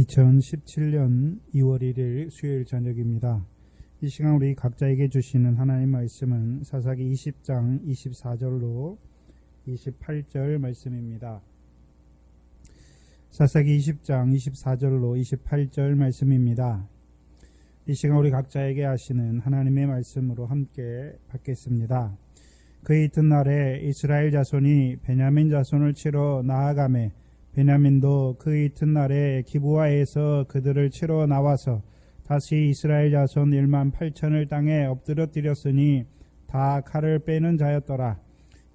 2017년 2월 1일 수요일 저녁입니다. 이 시간 우리 각자에게 주시는 하나님 말씀은 사사기 20장 24절로 28절 말씀입니다. 사사기 20장 24절로 28절 말씀입니다. 이 시간 우리 각자에게 하시는 하나님의 말씀으로 함께 받겠습니다. 그 이튿날에 이스라엘 자손이 베냐민 자손을 치러 나아가매 베냐민도 그 이튿날에 기브아에서 그들을 치러 나와서 다시 이스라엘 자손 1만 8천을 땅에 엎드려뜨렸으니 다 칼을 빼는 자였더라.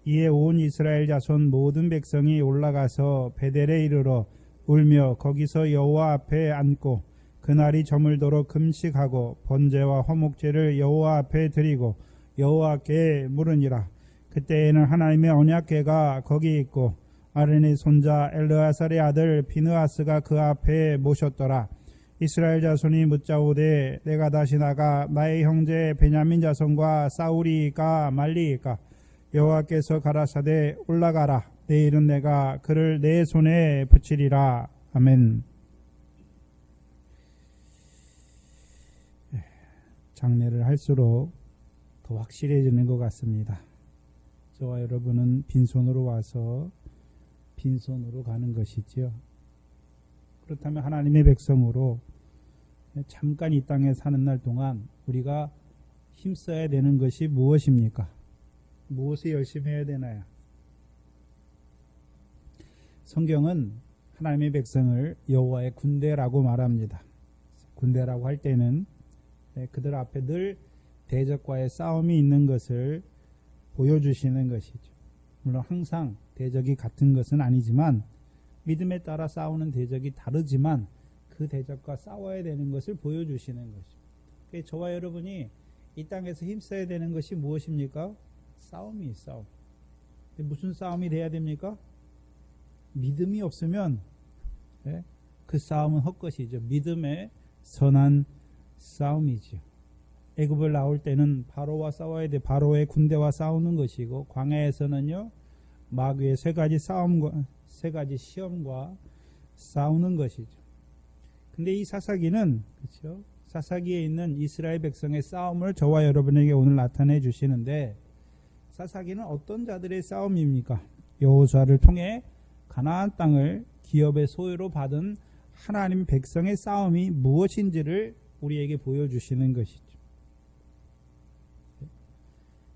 이에 온 이스라엘 자손 모든 백성이 올라가서 베델에 이르러 울며 거기서 여호와 앞에 앉고 그날이 저물도록 금식하고 번제와 화목제를 여호와 앞에 드리고 여호와께 물으니라. 그때에는 하나님의 언약궤가 거기 있고 아론의 손자 엘르아살의 아들 비느하스가 그 앞에 모셨더라. 이스라엘 자손이 묻자오되 내가 다시 나가 나의 형제 베냐민 자손과 싸우리이까 말리이까? 여호와께서 가라사대 올라가라. 내일은 내가 그를 내 손에 붙이리라. 아멘. 장례를 할수록 더 확실해지는 것 같습니다. 저와 여러분은 빈손으로 와서 빈손으로 가는 것이지요. 그렇다면 하나님의 백성으로 잠깐 이 땅에 사는 날 동안 우리가 힘써야 되는 것이 무엇입니까? 무엇을 열심히 해야 되나요? 성경은 하나님의 백성을 여호와의 군대라고 말합니다. 군대라고 할 때는 그들 앞에 늘 대적과의 싸움이 있는 것을 보여주시는 것이죠. 물론 항상 대적이 같은 것은 아니지만 믿음에 따라 싸우는 대적이 다르지만 그 대적과 싸워야 되는 것을 보여주시는 것이죠. 저와 여러분이 이 땅에서 힘써야 되는 것이 무엇입니까? 싸움이 싸움. 무슨 싸움이 돼야 됩니까? 믿음이 없으면 그 싸움은 헛것이죠. 믿음의 선한 싸움이죠. 애굽을 나올 때는 바로와 싸워야 돼. 바로의 군대와 싸우는 것이고 광야에서는요 마귀의 세 가지 시험과 싸우는 것이죠. 근데 이 사사기는 그렇죠? 사사기에 있는 이스라엘 백성의 싸움을 저와 여러분에게 오늘 나타내 주시는데 사사기는 어떤 자들의 싸움입니까? 여호수아를 통해 가나안 땅을 기업의 소유로 받은 하나님 백성의 싸움이 무엇인지를 우리에게 보여주시는 것이죠.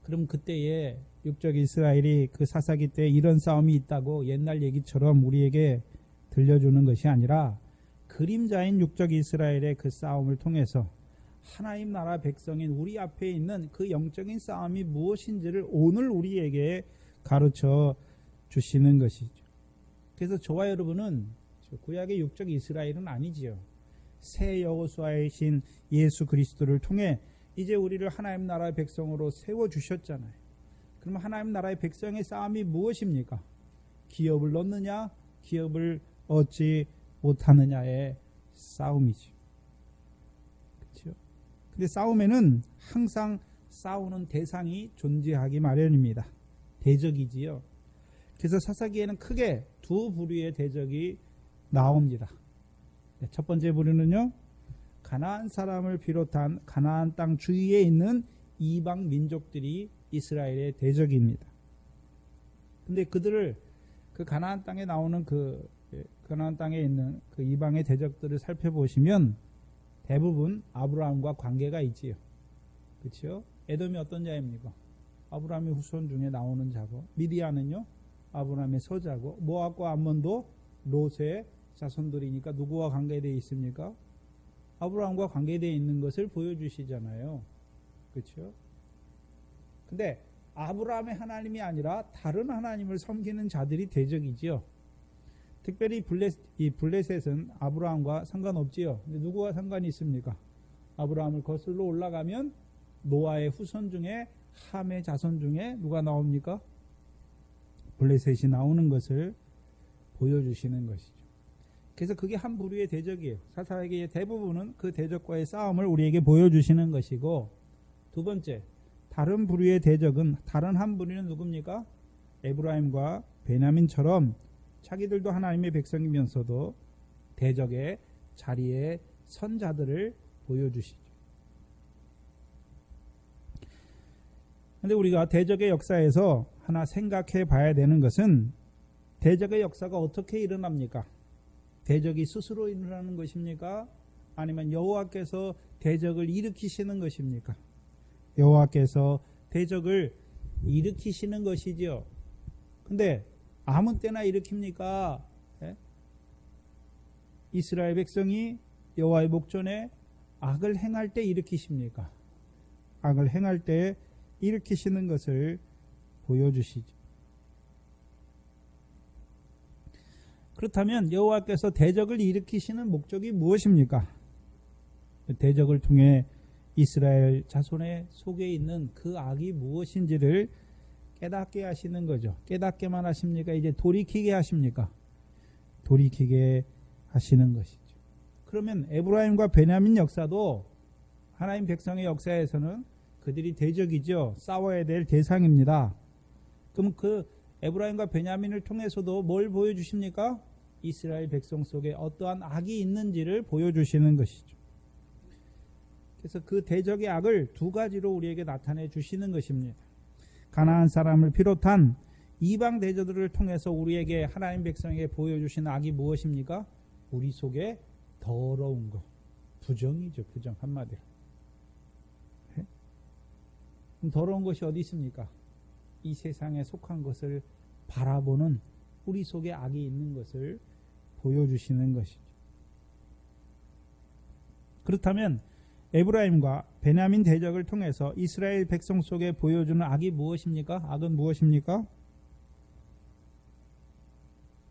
그럼 그때에 육적 이스라엘이 그 사사기 때 이런 싸움이 있다고 옛날 얘기처럼 우리에게 들려주는 것이 아니라 그림자인 육적 이스라엘의 그 싸움을 통해서 하나님 나라 백성인 우리 앞에 있는 그 영적인 싸움이 무엇인지를 오늘 우리에게 가르쳐 주시는 것이죠. 그래서 저와 여러분은 구약의 육적 이스라엘은 아니지요. 새 여호수아의 신 예수 그리스도를 통해 이제 우리를 하나님 나라의 백성으로 세워주셨잖아요. 그러면 하나님 나라의 백성의 싸움이 무엇입니까? 기업을 얻느냐, 기업을 얻지 못하느냐의 싸움이죠. 그렇죠? 근데 싸움에는 항상 싸우는 대상이 존재하기 마련입니다. 대적이지요. 그래서 사사기에는 크게 두 부류의 대적이 나옵니다. 첫 번째 부류는요, 가나안 사람을 비롯한 가나안 땅 주위에 있는 이방 민족들이 이스라엘의 대적입니다. 근데 그들을 그 가나안 땅에 나오는 가나안 땅에 있는 그 이방의 대적들을 살펴보시면 대부분 아브라함과 관계가 있지요. 그렇죠? 에돔이 어떤 자입니까? 아브라함의 후손 중에 나오는 자고, 미디안은요 아브라함의 서자고, 모압과 암몬도 롯의 자손들이니까 누구와 관계되어 있습니까? 아브라함과 관계되어 있는 것을 보여주시잖아요. 그렇죠? 근데 아브라함의 하나님이 아니라 다른 하나님을 섬기는 자들이 대적이지요. 특별히 블레셋은 아브라함과 상관없지요. 근데 누구와 상관이 있습니까? 아브라함을 거슬러 올라가면 노아의 후손 중에 함의 자손 중에 누가 나옵니까? 블레셋이 나오는 것을 보여주시는 것이죠. 그래서 그게 한 부류의 대적이에요. 사사기의 대부분은 그 대적과의 싸움을 우리에게 보여주시는 것이고, 두 번째, 다른 부류의 대적은, 다른 한 부류는 누굽니까? 에브라임과 베냐민처럼 자기들도 하나님의 백성이면서도 대적의 자리에 선 자들을 보여주시죠. 그런데 우리가 대적의 역사에서 하나 생각해 봐야 되는 것은 대적의 역사가 어떻게 일어납니까? 대적이 스스로 일어나는 것입니까? 아니면 여호와께서 대적을 일으키시는 것입니까? 여호와께서 대적을 일으키시는 것이지요. 근데 아무 때나 일으킵니까? 예? 이스라엘 백성이 여호와의 목전에 악을 행할 때 일으키십니까? 악을 행할 때 일으키시는 것을 보여주시죠. 그렇다면 여호와께서 대적을 일으키시는 목적이 무엇입니까? 대적을 통해 이스라엘 자손의 속에 있는 그 악이 무엇인지를 깨닫게 하시는 거죠. 깨닫게만 하십니까? 이제 돌이키게 하십니까? 돌이키게 하시는 것이죠. 그러면 에브라임과 베냐민 역사도 하나님 백성의 역사에서는 그들이 대적이죠. 싸워야 될 대상입니다. 그럼 그 에브라임과 베냐민을 통해서도 뭘 보여주십니까? 이스라엘 백성 속에 어떠한 악이 있는지를 보여주시는 것이죠. 그래서 그 대적의 악을 두 가지로 우리에게 나타내 주시는 것입니다. 가나안 사람을 비롯한 이방 대적들을 통해서 우리에게 하나님 백성에게 보여주시는 악이 무엇입니까? 우리 속에 더러운 것, 부정이죠. 부정 한마디로. 그럼 더러운 것이 어디 있습니까? 이 세상에 속한 것을 바라보는 우리 속에 악이 있는 것을 보여주시는 것이죠. 그렇다면 에브라임과 베냐민 대적을 통해서 이스라엘 백성 속에 보여주는 악이 무엇입니까? 악은 무엇입니까?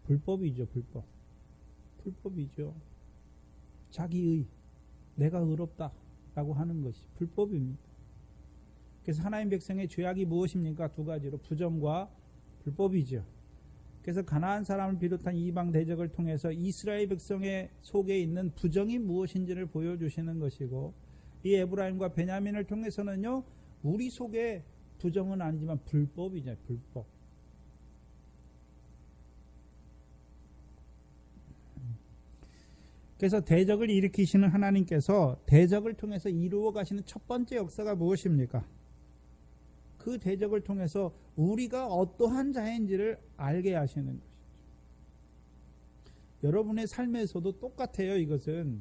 불법이죠. 불법. 불법이죠. 자기의, 내가 의롭다라고 하는 것이 불법입니다. 그래서 하나님 백성의 죄악이 무엇입니까? 두 가지로 부정과 불법이죠. 그래서 가나안 사람을 비롯한 이방 대적을 통해서 이스라엘 백성의 속에 있는 부정이 무엇인지를 보여주시는 것이고, 이 에브라임과 베냐민을 통해서는요, 우리 속에 부정은 아니지만 불법이죠. 불법. 그래서 대적을 일으키시는 하나님께서 대적을 통해서 이루어 가시는 첫 번째 역사가 무엇입니까? 그 대적을 통해서 우리가 어떠한 자인지를 알게 하시는 것이죠. 여러분의 삶에서도 똑같아요. 이것은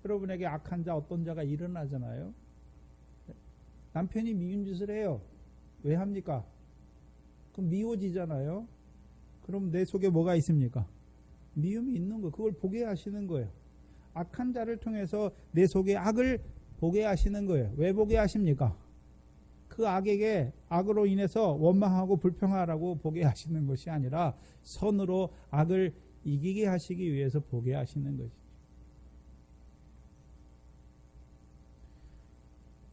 여러분에게 악한 자, 어떤 자가 일어나잖아요. 남편이 미운 짓을 해요. 왜 합니까? 그럼 미워지잖아요. 그럼 내 속에 뭐가 있습니까? 미움이 있는 거. 그걸 보게 하시는 거예요. 악한 자를 통해서 내 속에 악을 보게 하시는 거예요. 왜 보게 하십니까? 그 악에게 악으로 인해서 원망하고 불평하라고 보게 하시는 것이 아니라 선으로 악을 이기게 하시기 위해서 보게 하시는 것이죠.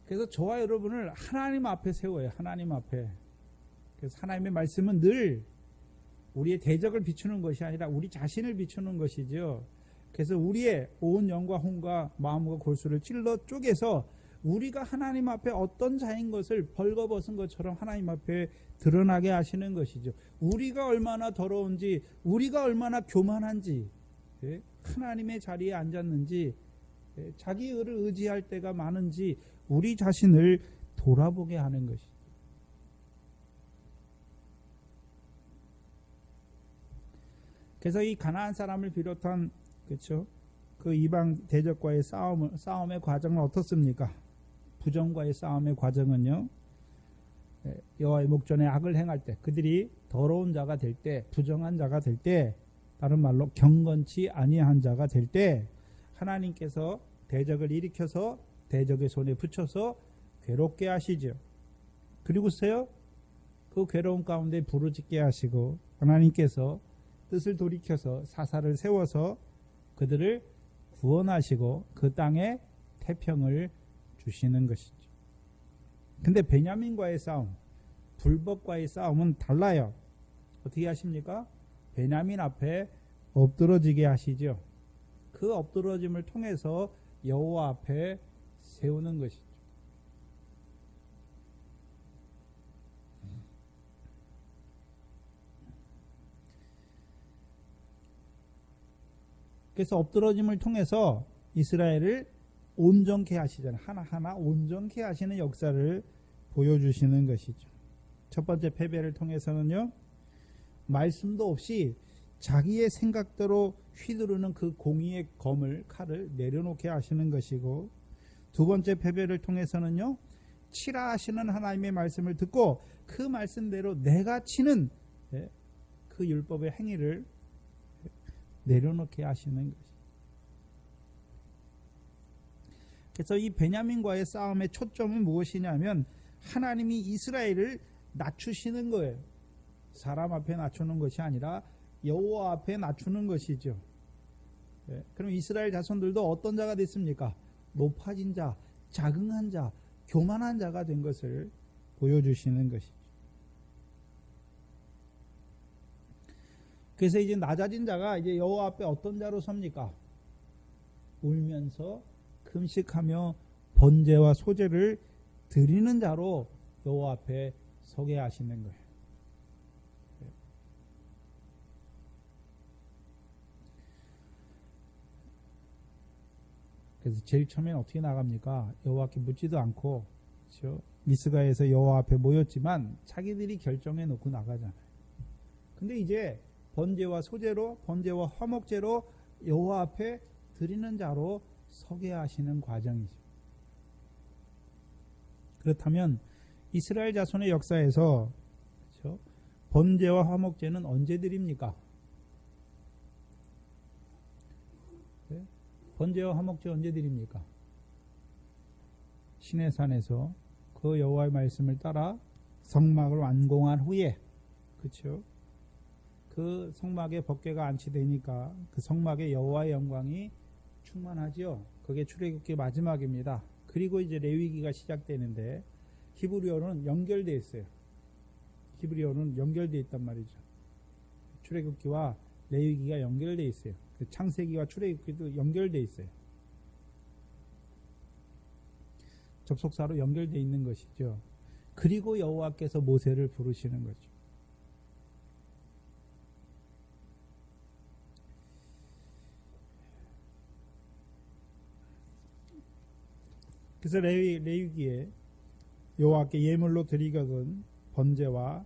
그래서 저와 여러분을 하나님 앞에 세워요. 하나님 앞에. 그래서 하나님의 말씀은 늘 우리의 대적을 비추는 것이 아니라 우리 자신을 비추는 것이죠. 그래서 우리의 온 영과 혼과 마음과 골수를 찔러 쪼개서 우리가 하나님 앞에 어떤 자인 것을 벌거벗은 것처럼 하나님 앞에 드러나게 하시는 것이죠. 우리가 얼마나 더러운지, 우리가 얼마나 교만한지, 하나님의 자리에 앉았는지, 자기 의를 의지할 때가 많은지 우리 자신을 돌아보게 하는 것이죠. 그래서 이 가나안 사람을 비롯한 그렇죠? 그 이방 대적과의 싸움의 과정은 어떻습니까? 부정과의 싸움의 과정은요, 여호와의 목전에 악을 행할 때, 그들이 더러운 자가 될 때, 부정한 자가 될 때, 다른 말로 경건치 아니한 자가 될 때, 하나님께서 대적을 일으켜서 대적의 손에 붙여서 괴롭게 하시죠. 그리고서요, 그 괴로운 가운데 부르짖게 하시고, 하나님께서 뜻을 돌이켜서 사사를 세워서 그들을 구원하시고 그 땅에 태평을 주시는 것이죠. 근데 베냐민과의 싸움, 불법과의 싸움은 달라요. 어떻게 하십니까? 베냐민 앞에 엎드러지게 하시죠. 그 엎드러짐을 통해서 여호와 앞에 세우는 것이죠. 그래서 엎드러짐을 통해서 이스라엘을 온전케 하시잖아요. 하나하나 온전케 하시는 역사를 보여주시는 것이죠. 첫 번째 패배를 통해서는요, 말씀도 없이 자기의 생각대로 휘두르는 그 공의의 칼을 내려놓게 하시는 것이고, 두 번째 패배를 통해서는요, 치라 하시는 하나님의 말씀을 듣고 그 말씀대로 내가 치는 그 율법의 행위를 내려놓게 하시는 것이죠. 그래서 이 베냐민과의 싸움의 초점은 무엇이냐면 하나님이 이스라엘을 낮추시는 거예요. 사람 앞에 낮추는 것이 아니라 여호와 앞에 낮추는 것이죠. 그럼 이스라엘 자손들도 어떤 자가 됐습니까? 높아진 자, 자긍한 자, 교만한 자가 된 것을 보여주시는 것이죠. 그래서 이제 낮아진 자가 이제 여호와 앞에 어떤 자로 섭니까? 울면서 금식하며 번제와 소제를 드리는 자로 여호와 앞에 서게 하시는 거예요. 그래서 제일 처음엔 어떻게 나갑니까? 여호와께 묻지도 않고, 그렇죠? 미스가에서 여호와 앞에 모였지만 자기들이 결정해 놓고 나가잖아요. 근데 이제 번제와 소제로, 번제와 화목제로 여호와 앞에 드리는 자로 서게 하시는 과정이죠. 그렇다면 이스라엘 자손의 역사에서, 그렇죠? 번제와 화목제는 언제 드립니까? 네? 번제와 화목제 언제 드립니까? 시내산에서 그 여호와의 말씀을 따라 성막을 완공한 후에, 그렇죠? 그 성막에 법궤가 안치되니까 그 성막에 여호와의 영광이 충만하죠. 그게 출애굽기 마지막입니다. 그리고 이제 레위기가 시작되는데 히브리어는 연결되어 있어요. 히브리어는 연결되어 있단 말이죠. 출애굽기와 레위기가 연결되어 있어요. 창세기와 출애굽기도 연결되어 있어요. 접속사로 연결되어 있는 것이죠. 그리고 여호와께서 모세를 부르시는 거죠. 그래서 레위기에 여호와께 예물로 드리거든 번제와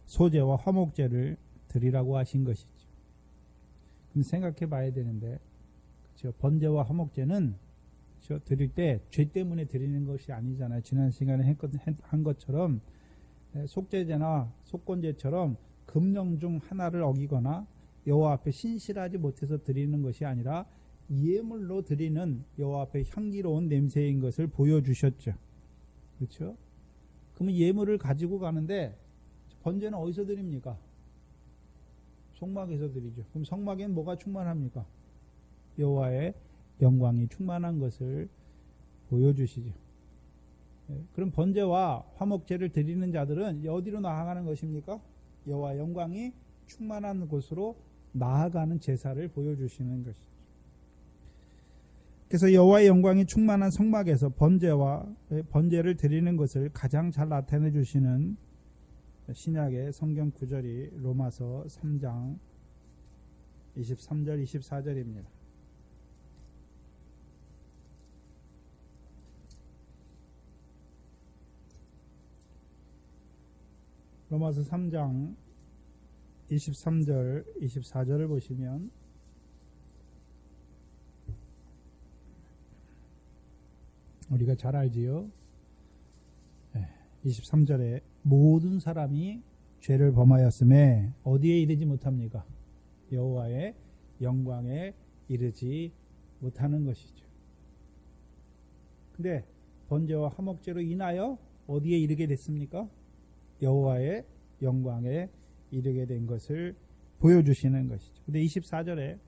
소제와 화목제를 드리라고 하신 것이죠. 그럼 생각해 봐야 되는데, 그렇죠? 번제와 화목제는, 그렇죠? 드릴 때 죄 때문에 드리는 것이 아니잖아요. 지난 시간에 한 것처럼 속죄제나 속건제처럼 금령 중 하나를 어기거나 여호와 앞에 신실하지 못해서 드리는 것이 아니라 예물로 드리는 여호와 앞에 향기로운 냄새인 것을 보여주셨죠. 그렇죠? 그러면 예물을 가지고 가는데 번제는 어디서 드립니까? 성막에서 드리죠. 그럼 성막엔 뭐가 충만합니까? 여호와의 영광이 충만한 것을 보여주시죠. 그럼 번제와 화목제를 드리는 자들은 어디로 나아가는 것입니까? 여호와의 영광이 충만한 곳으로 나아가는 제사를 보여주시는 것이죠. 그래서 여호와의 영광이 충만한 성막에서 번제를 드리는 것을 가장 잘 나타내 주시는 신약의 성경 구절이 로마서 3장 23절 24절입니다. 로마서 3장 23절 24절을 보시면 우리가 잘 알지요. 23절에 모든 사람이 죄를 범하였음에 어디에 이르지 못합니까? 여호와의 영광에 이르지 못하는 것이죠. 근데 번제와 화목제로 인하여 어디에 이르게 됐습니까? 여호와의 영광에 이르게 된 것을 보여주시는 것이죠. 근데 24절에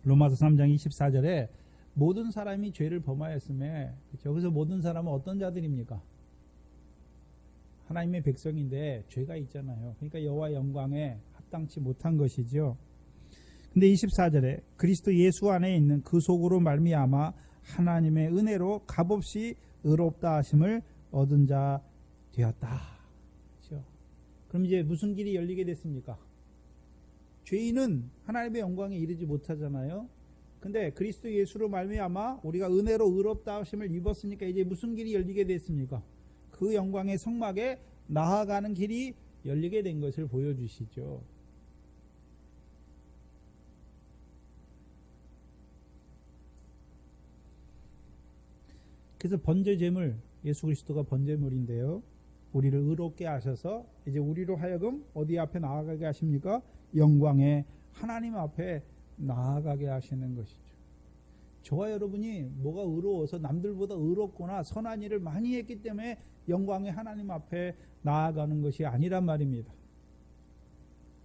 로마서 3장 24절에 모든 사람이 죄를 범하였음에, 그렇죠? 그래서 모든 사람은 어떤 자들입니까? 하나님의 백성인데 죄가 있잖아요. 그러니까 여호와의 영광에 합당치 못한 것이죠. 근데 24절에 그리스도 예수 안에 있는 그 속으로 말미암아 하나님의 은혜로 값없이 의롭다 하심을 얻은 자 되었다. 그렇죠? 그럼 이제 무슨 길이 열리게 됐습니까? 죄인은 하나님의 영광에 이르지 못하잖아요. 근데 그리스도 예수로 말미암아 우리가 은혜로 의롭다 하심을 입었으니까 이제 무슨 길이 열리게 됐습니까? 그 영광의 성막에 나아가는 길이 열리게 된 것을 보여주시죠. 그래서 번제제물, 예수 그리스도가 번제물인데요. 우리를 의롭게 하셔서 이제 우리로 하여금 어디 앞에 나아가게 하십니까? 영광의 하나님 앞에 나아가게 하시는 것이죠. 저와 여러분이 뭐가 의로워서 남들보다 의롭거나 선한 일을 많이 했기 때문에 영광의 하나님 앞에 나아가는 것이 아니란 말입니다.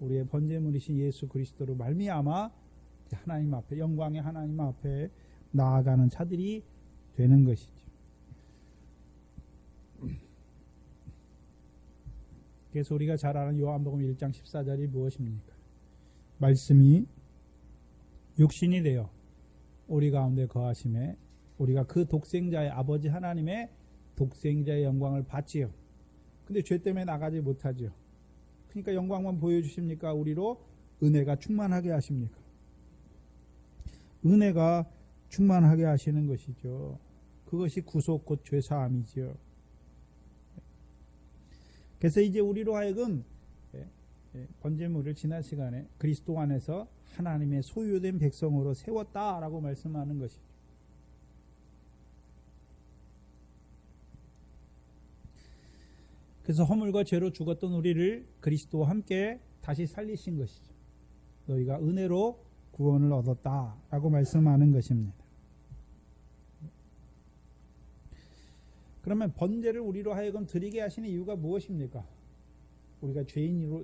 우리의 번제물이신 예수 그리스도로 말미암아 하나님 앞에, 영광의 하나님 앞에 나아가는 자들이 되는 것이죠. 그래서 우리가 잘 아는 요한복음 1장 14절이 무엇입니까? 말씀이 육신이 되어 우리 가운데 거하심에 우리가 그 독생자의 아버지 하나님의 독생자의 영광을 받지요. 근데 죄 때문에 나가지 못하죠. 그러니까 영광만 보여주십니까? 우리로 은혜가 충만하게 하십니까? 은혜가 충만하게 하시는 것이죠. 그것이 구속 곧 죄사함이지요. 그래서 이제 우리로 하여금 번제물을 지난 시간에 그리스도 안에서 하나님의 소유된 백성으로 세웠다라고 말씀하는 것이죠. 그래서 허물과 죄로 죽었던 우리를 그리스도와 함께 다시 살리신 것이죠. 너희가 은혜로 구원을 얻었다라고 말씀하는 것입니다. 그러면 번제를 우리로 하여금 드리게 하시는 이유가 무엇입니까? 우리가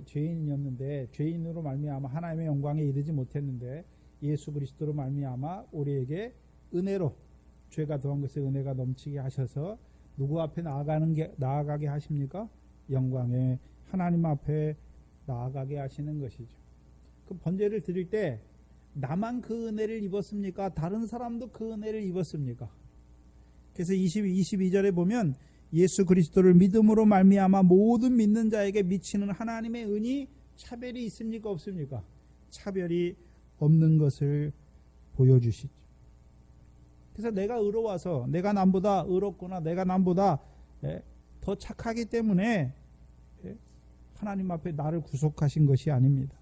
죄인이었는데 죄인으로 말미암아 하나님의 영광에 이르지 못했는데 예수 그리스도로 말미암아 우리에게 은혜로 죄가 더한 것에 은혜가 넘치게 하셔서 누구 앞에 나아가게 하십니까? 영광의 하나님 앞에 나아가게 하시는 것이죠. 그 번제를 드릴 때 나만 그 은혜를 입었습니까? 다른 사람도 그 은혜를 입었습니까? 그래서 22절에 보면 예수 그리스도를 믿음으로 말미암아 모든 믿는 자에게 미치는 하나님의 은이 차별이 있습니까? 없습니까? 차별이 없는 것을 보여주시죠. 그래서 내가 의로워서 내가 남보다 의롭거나 내가 남보다 더 착하기 때문에 하나님 앞에 나를 구속하신 것이 아닙니다.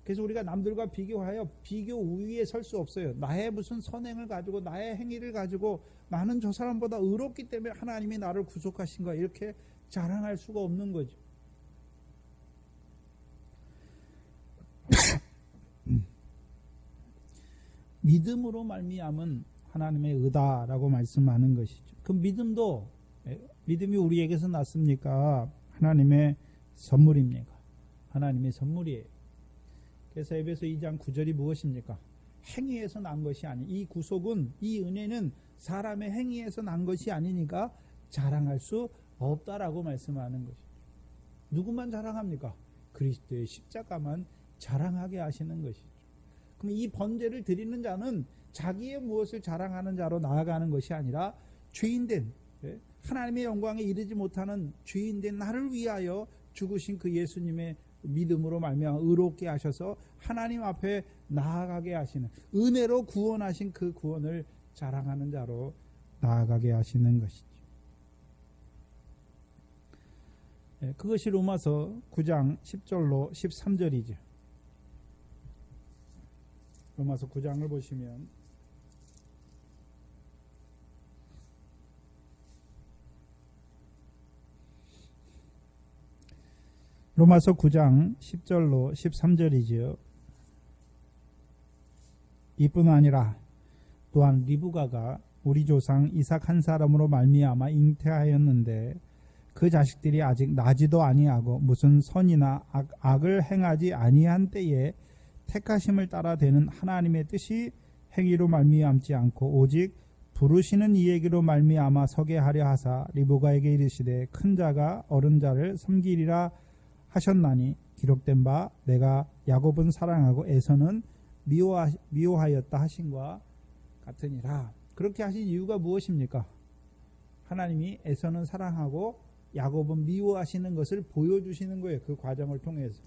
그래서 우리가 남들과 비교하여 비교 우위에 설 수 없어요. 나의 무슨 선행을 가지고 나의 행위를 가지고 나는 저 사람보다 의롭기 때문에 하나님이 나를 구속하신 거야 이렇게 자랑할 수가 없는 거죠. 믿음으로 말미암은 하나님의 의다라고 말씀하는 것이죠. 그 믿음이 우리에게서 났습니까? 하나님의 선물입니까? 하나님의 선물이에요. 그래서 에베소 2장 9절이 무엇입니까? 행위에서 난 것이 아니, 이 구속은, 이 은혜는 사람의 행위에서 난 것이 아니니까 자랑할 수 없다라고 말씀하는 것이죠. 누구만 자랑합니까? 그리스도의 십자가만 자랑하게 하시는 것이죠. 그럼 이 번제를 드리는 자는 자기의 무엇을 자랑하는 자로 나아가는 것이 아니라 죄인된, 하나님의 영광에 이르지 못하는 죄인된 나를 위하여 죽으신 그 예수님의 믿음으로 말미암아 의롭게 하셔서 하나님 앞에 나아가게 하시는, 은혜로 구원하신 그 구원을 자랑하는 자로 나아가게 하시는 것이죠. 그것이 로마서 9장 10절로 13절이죠. 로마서 9장을 보시면 로마서 9장 10절로 13절이지요. 이뿐 아니라 또한 리브가가 우리 조상 이삭 한 사람으로 말미암아 잉태하였는데 그 자식들이 아직 나지도 아니하고 무슨 선이나 악을 행하지 아니한 때에 택하심을 따라 되는 하나님의 뜻이 행위로 말미암지 않고 오직 부르시는 이에게로 말미암아 서게 하려 하사 리브가에게 이르시되 큰 자가 어른 자를 섬기리라 하셨나니 기록된 바 내가 야곱은 사랑하고 에서는 미워하였다 하신과 같으니라. 그렇게 하신 이유가 무엇입니까? 하나님이 에서는 사랑하고 야곱은 미워하시는 것을 보여주시는 거예요. 그 과정을 통해서.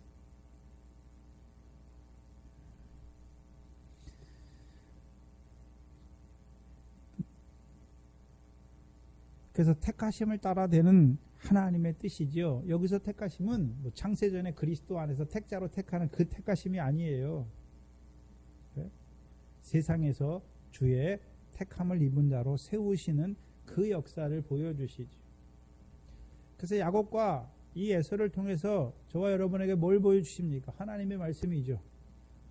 그래서 택하심을 따라되는 하나님의 뜻이지요. 여기서 택하심은 뭐 창세전에 그리스도 안에서 택자로 택하는 그 택하심이 아니에요. 네? 세상에서 주의 택함을 입은 자로 세우시는 그 역사를 보여주시죠. 그래서 야곱과 이 에서를 통해서 저와 여러분에게 뭘 보여주십니까? 하나님의 말씀이죠.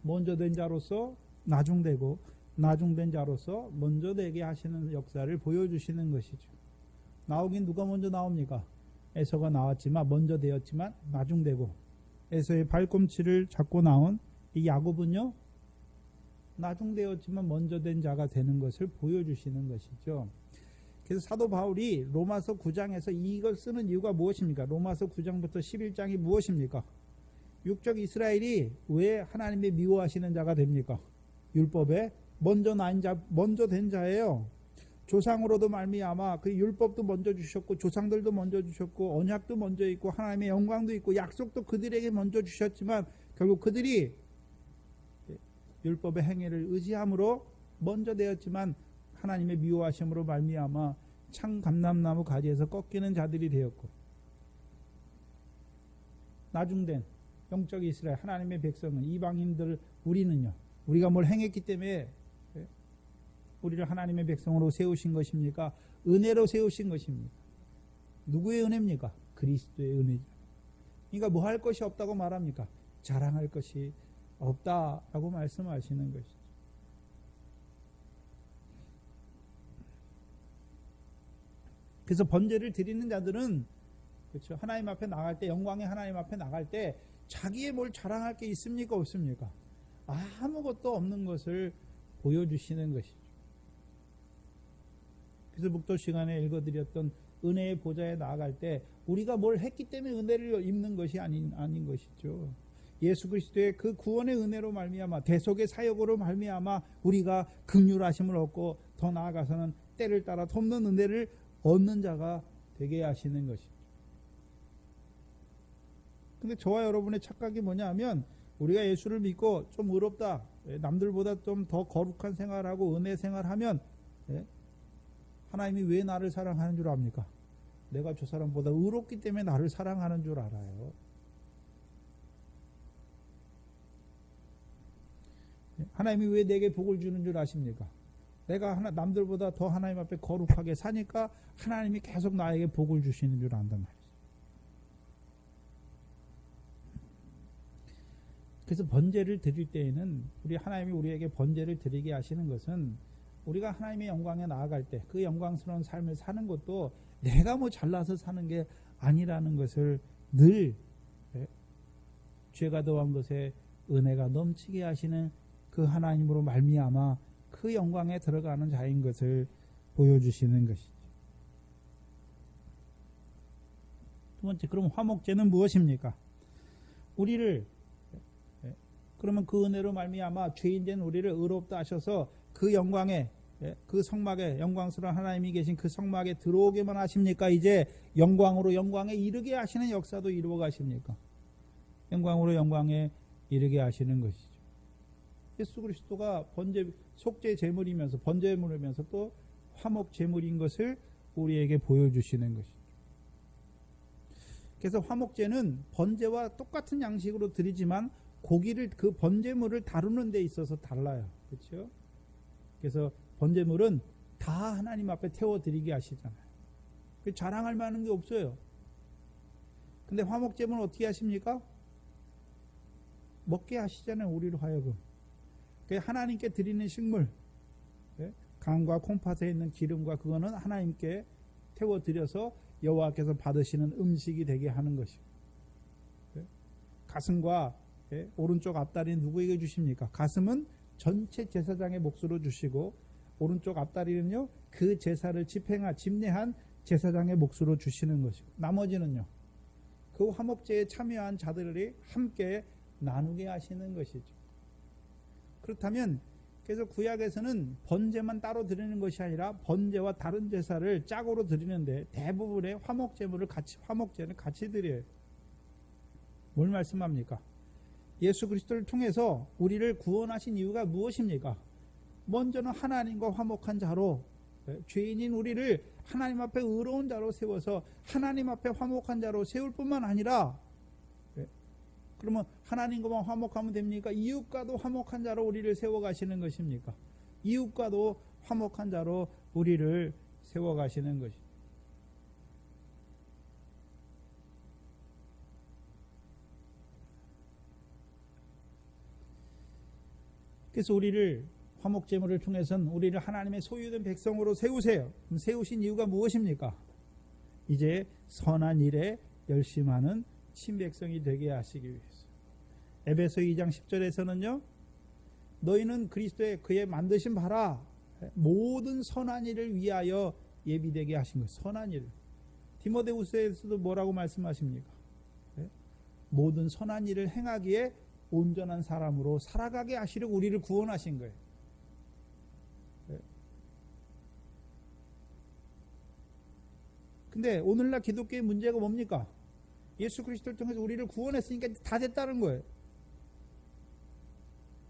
먼저 된 자로서 나중되고 나중된 자로서 먼저 되게 하시는 역사를 보여주시는 것이죠. 나오긴 누가 먼저 나옵니까? 에서가 나왔지만 먼저 되었지만 나중되고 에서의 발꿈치를 잡고 나온 이 야곱은요 나중되었지만 먼저 된 자가 되는 것을 보여주시는 것이죠. 그래서 사도 바울이 로마서 9장에서 이걸 쓰는 이유가 무엇입니까? 로마서 9장부터 11장이 무엇입니까? 육적 이스라엘이 왜 하나님의 미워하시는 자가 됩니까? 율법에 먼저 된 자예요. 조상으로도 말미암아 그 율법도 먼저 주셨고 조상들도 먼저 주셨고 언약도 먼저 있고 하나님의 영광도 있고 약속도 그들에게 먼저 주셨지만 결국 그들이 율법의 행위를 의지함으로 먼저 되었지만 하나님의 미워하심으로 말미암아 창 감람나무 가지에서 꺾이는 자들이 되었고 나중된 영적 이스라엘 하나님의 백성은 이방인들 우리는요 우리가 뭘 행했기 때문에 우리를 하나님의 백성으로 세우신 것입니까? 은혜로 세우신 것입니까? 누구의 은혜입니까? 그리스도의 은혜죠. 그러니까 뭐 할 것이 없다고 말합니까? 자랑할 것이 없다라고 말씀하시는 것이죠. 그래서 번제를 드리는 자들은 그렇죠. 하나님 앞에 나갈 때 영광의 하나님 앞에 나갈 때 자기의 뭘 자랑할 게 있습니까? 없습니까? 아무것도 없는 것을 보여주시는 것이죠. 그래서 묵도 시간에 읽어드렸던 은혜의 보좌에 나아갈 때 우리가 뭘 했기 때문에 은혜를 입는 것이 아닌 것이죠. 예수 그리스도의 그 구원의 은혜로 말미암아 대속의 사역으로 말미암아 우리가 긍휼하심을 얻고 더 나아가서는 때를 따라 돕는 은혜를 얻는 자가 되게 하시는 것이죠. 근데 저와 여러분의 착각이 뭐냐 하면 우리가 예수를 믿고 좀 의롭다 남들보다 좀 더 거룩한 생활하고 은혜 생활하면 하나님이 왜 나를 사랑하는 줄 압니까? 내가 저 사람보다 의롭기 때문에 나를 사랑하는 줄 알아요. 하나님이 왜 내게 복을 주는 줄 아십니까? 내가 남들보다 더 하나님 앞에 거룩하게 사니까 하나님이 계속 나에게 복을 주시는 줄 안단 말이죠. 그래서 번제를 드릴 때에는 우리 하나님이 우리에게 번제를 드리게 하시는 것은 우리가 하나님의 영광에 나아갈 때 그 영광스러운 삶을 사는 것도 내가 뭐 잘나서 사는 게 아니라는 것을 늘 죄가 더한 것에 은혜가 넘치게 하시는 그 하나님으로 말미암아 그 영광에 들어가는 자인 것을 보여주시는 것이죠. 두 번째, 그럼 화목제는 무엇입니까? 우리를 그러면 그 은혜로 말미암아 죄인된 우리를 의롭다 하셔서 그 영광에 그 성막에 영광스러운 하나님이 계신 그 성막에 들어오게만 하십니까? 이제 영광으로 영광에 이르게 하시는 역사도 이루어 가십니까? 영광으로 영광에 이르게 하시는 것이죠. 예수 그리스도가 번제 속죄 제물이면서 번제물이면서 또 화목 제물인 것을 우리에게 보여주시는 것이죠. 그래서 화목제는 번제와 똑같은 양식으로 드리지만 고기를 그 번제물을 다루는 데 있어서 달라요. 그렇죠? 그래서 번제물은 다 하나님 앞에 태워드리게 하시잖아요. 자랑할 만한 게 없어요. 근데 화목제물은 어떻게 하십니까? 먹게 하시잖아요. 우리로 하여금. 하나님께 드리는 식물, 간과 콩팥에 있는 기름과 그거는 하나님께 태워드려서 여호와께서 받으시는 음식이 되게 하는 것이고, 가슴과 오른쪽 앞다리는 누구에게 주십니까? 가슴은 전체 제사장의 몫으로 주시고 오른쪽 앞다리는요 그 제사를 집례한 제사장의 몫으로 주시는 것이고 나머지는요 그 화목제에 참여한 자들이 함께 나누게 하시는 것이죠. 그렇다면 그래서 구약에서는 번제만 따로 드리는 것이 아니라 번제와 다른 제사를 짝으로 드리는데 대부분의 화목제를 같이 드려요. 뭘 말씀합니까? 예수 그리스도를 통해서 우리를 구원하신 이유가 무엇입니까? 먼저는 하나님과 화목한 자로 죄인인 우리를 하나님 앞에 의로운 자로 세워서 하나님 앞에 화목한 자로 세울 뿐만 아니라, 그러면 하나님과만 화목하면 됩니까? 이웃과도 화목한 자로 우리를 세워가시는 것입니까? 이웃과도 화목한 자로 우리를 세워가시는 것입니다. 그래서 우리를 화목제물을 통해서는 우리를 하나님의 소유된 백성으로 세우세요. 그럼 세우신 이유가 무엇입니까? 이제 선한 일에 열심하는 친백성이 되게 하시기 위해서. 에베소 2장 10절에서는요. 너희는 그리스도의 그의 만드신 바라 모든 선한 일을 위하여 예비되게 하신 것. 선한 일. 디모데후서에서도 뭐라고 말씀하십니까? 모든 선한 일을 행하기에 온전한 사람으로 살아가게 하시려고 우리를 구원하신 거예요. 근데 오늘날 기독교의 문제가 뭡니까? 예수 그리스도를 통해서 우리를 구원했으니까 다 됐다는 거예요.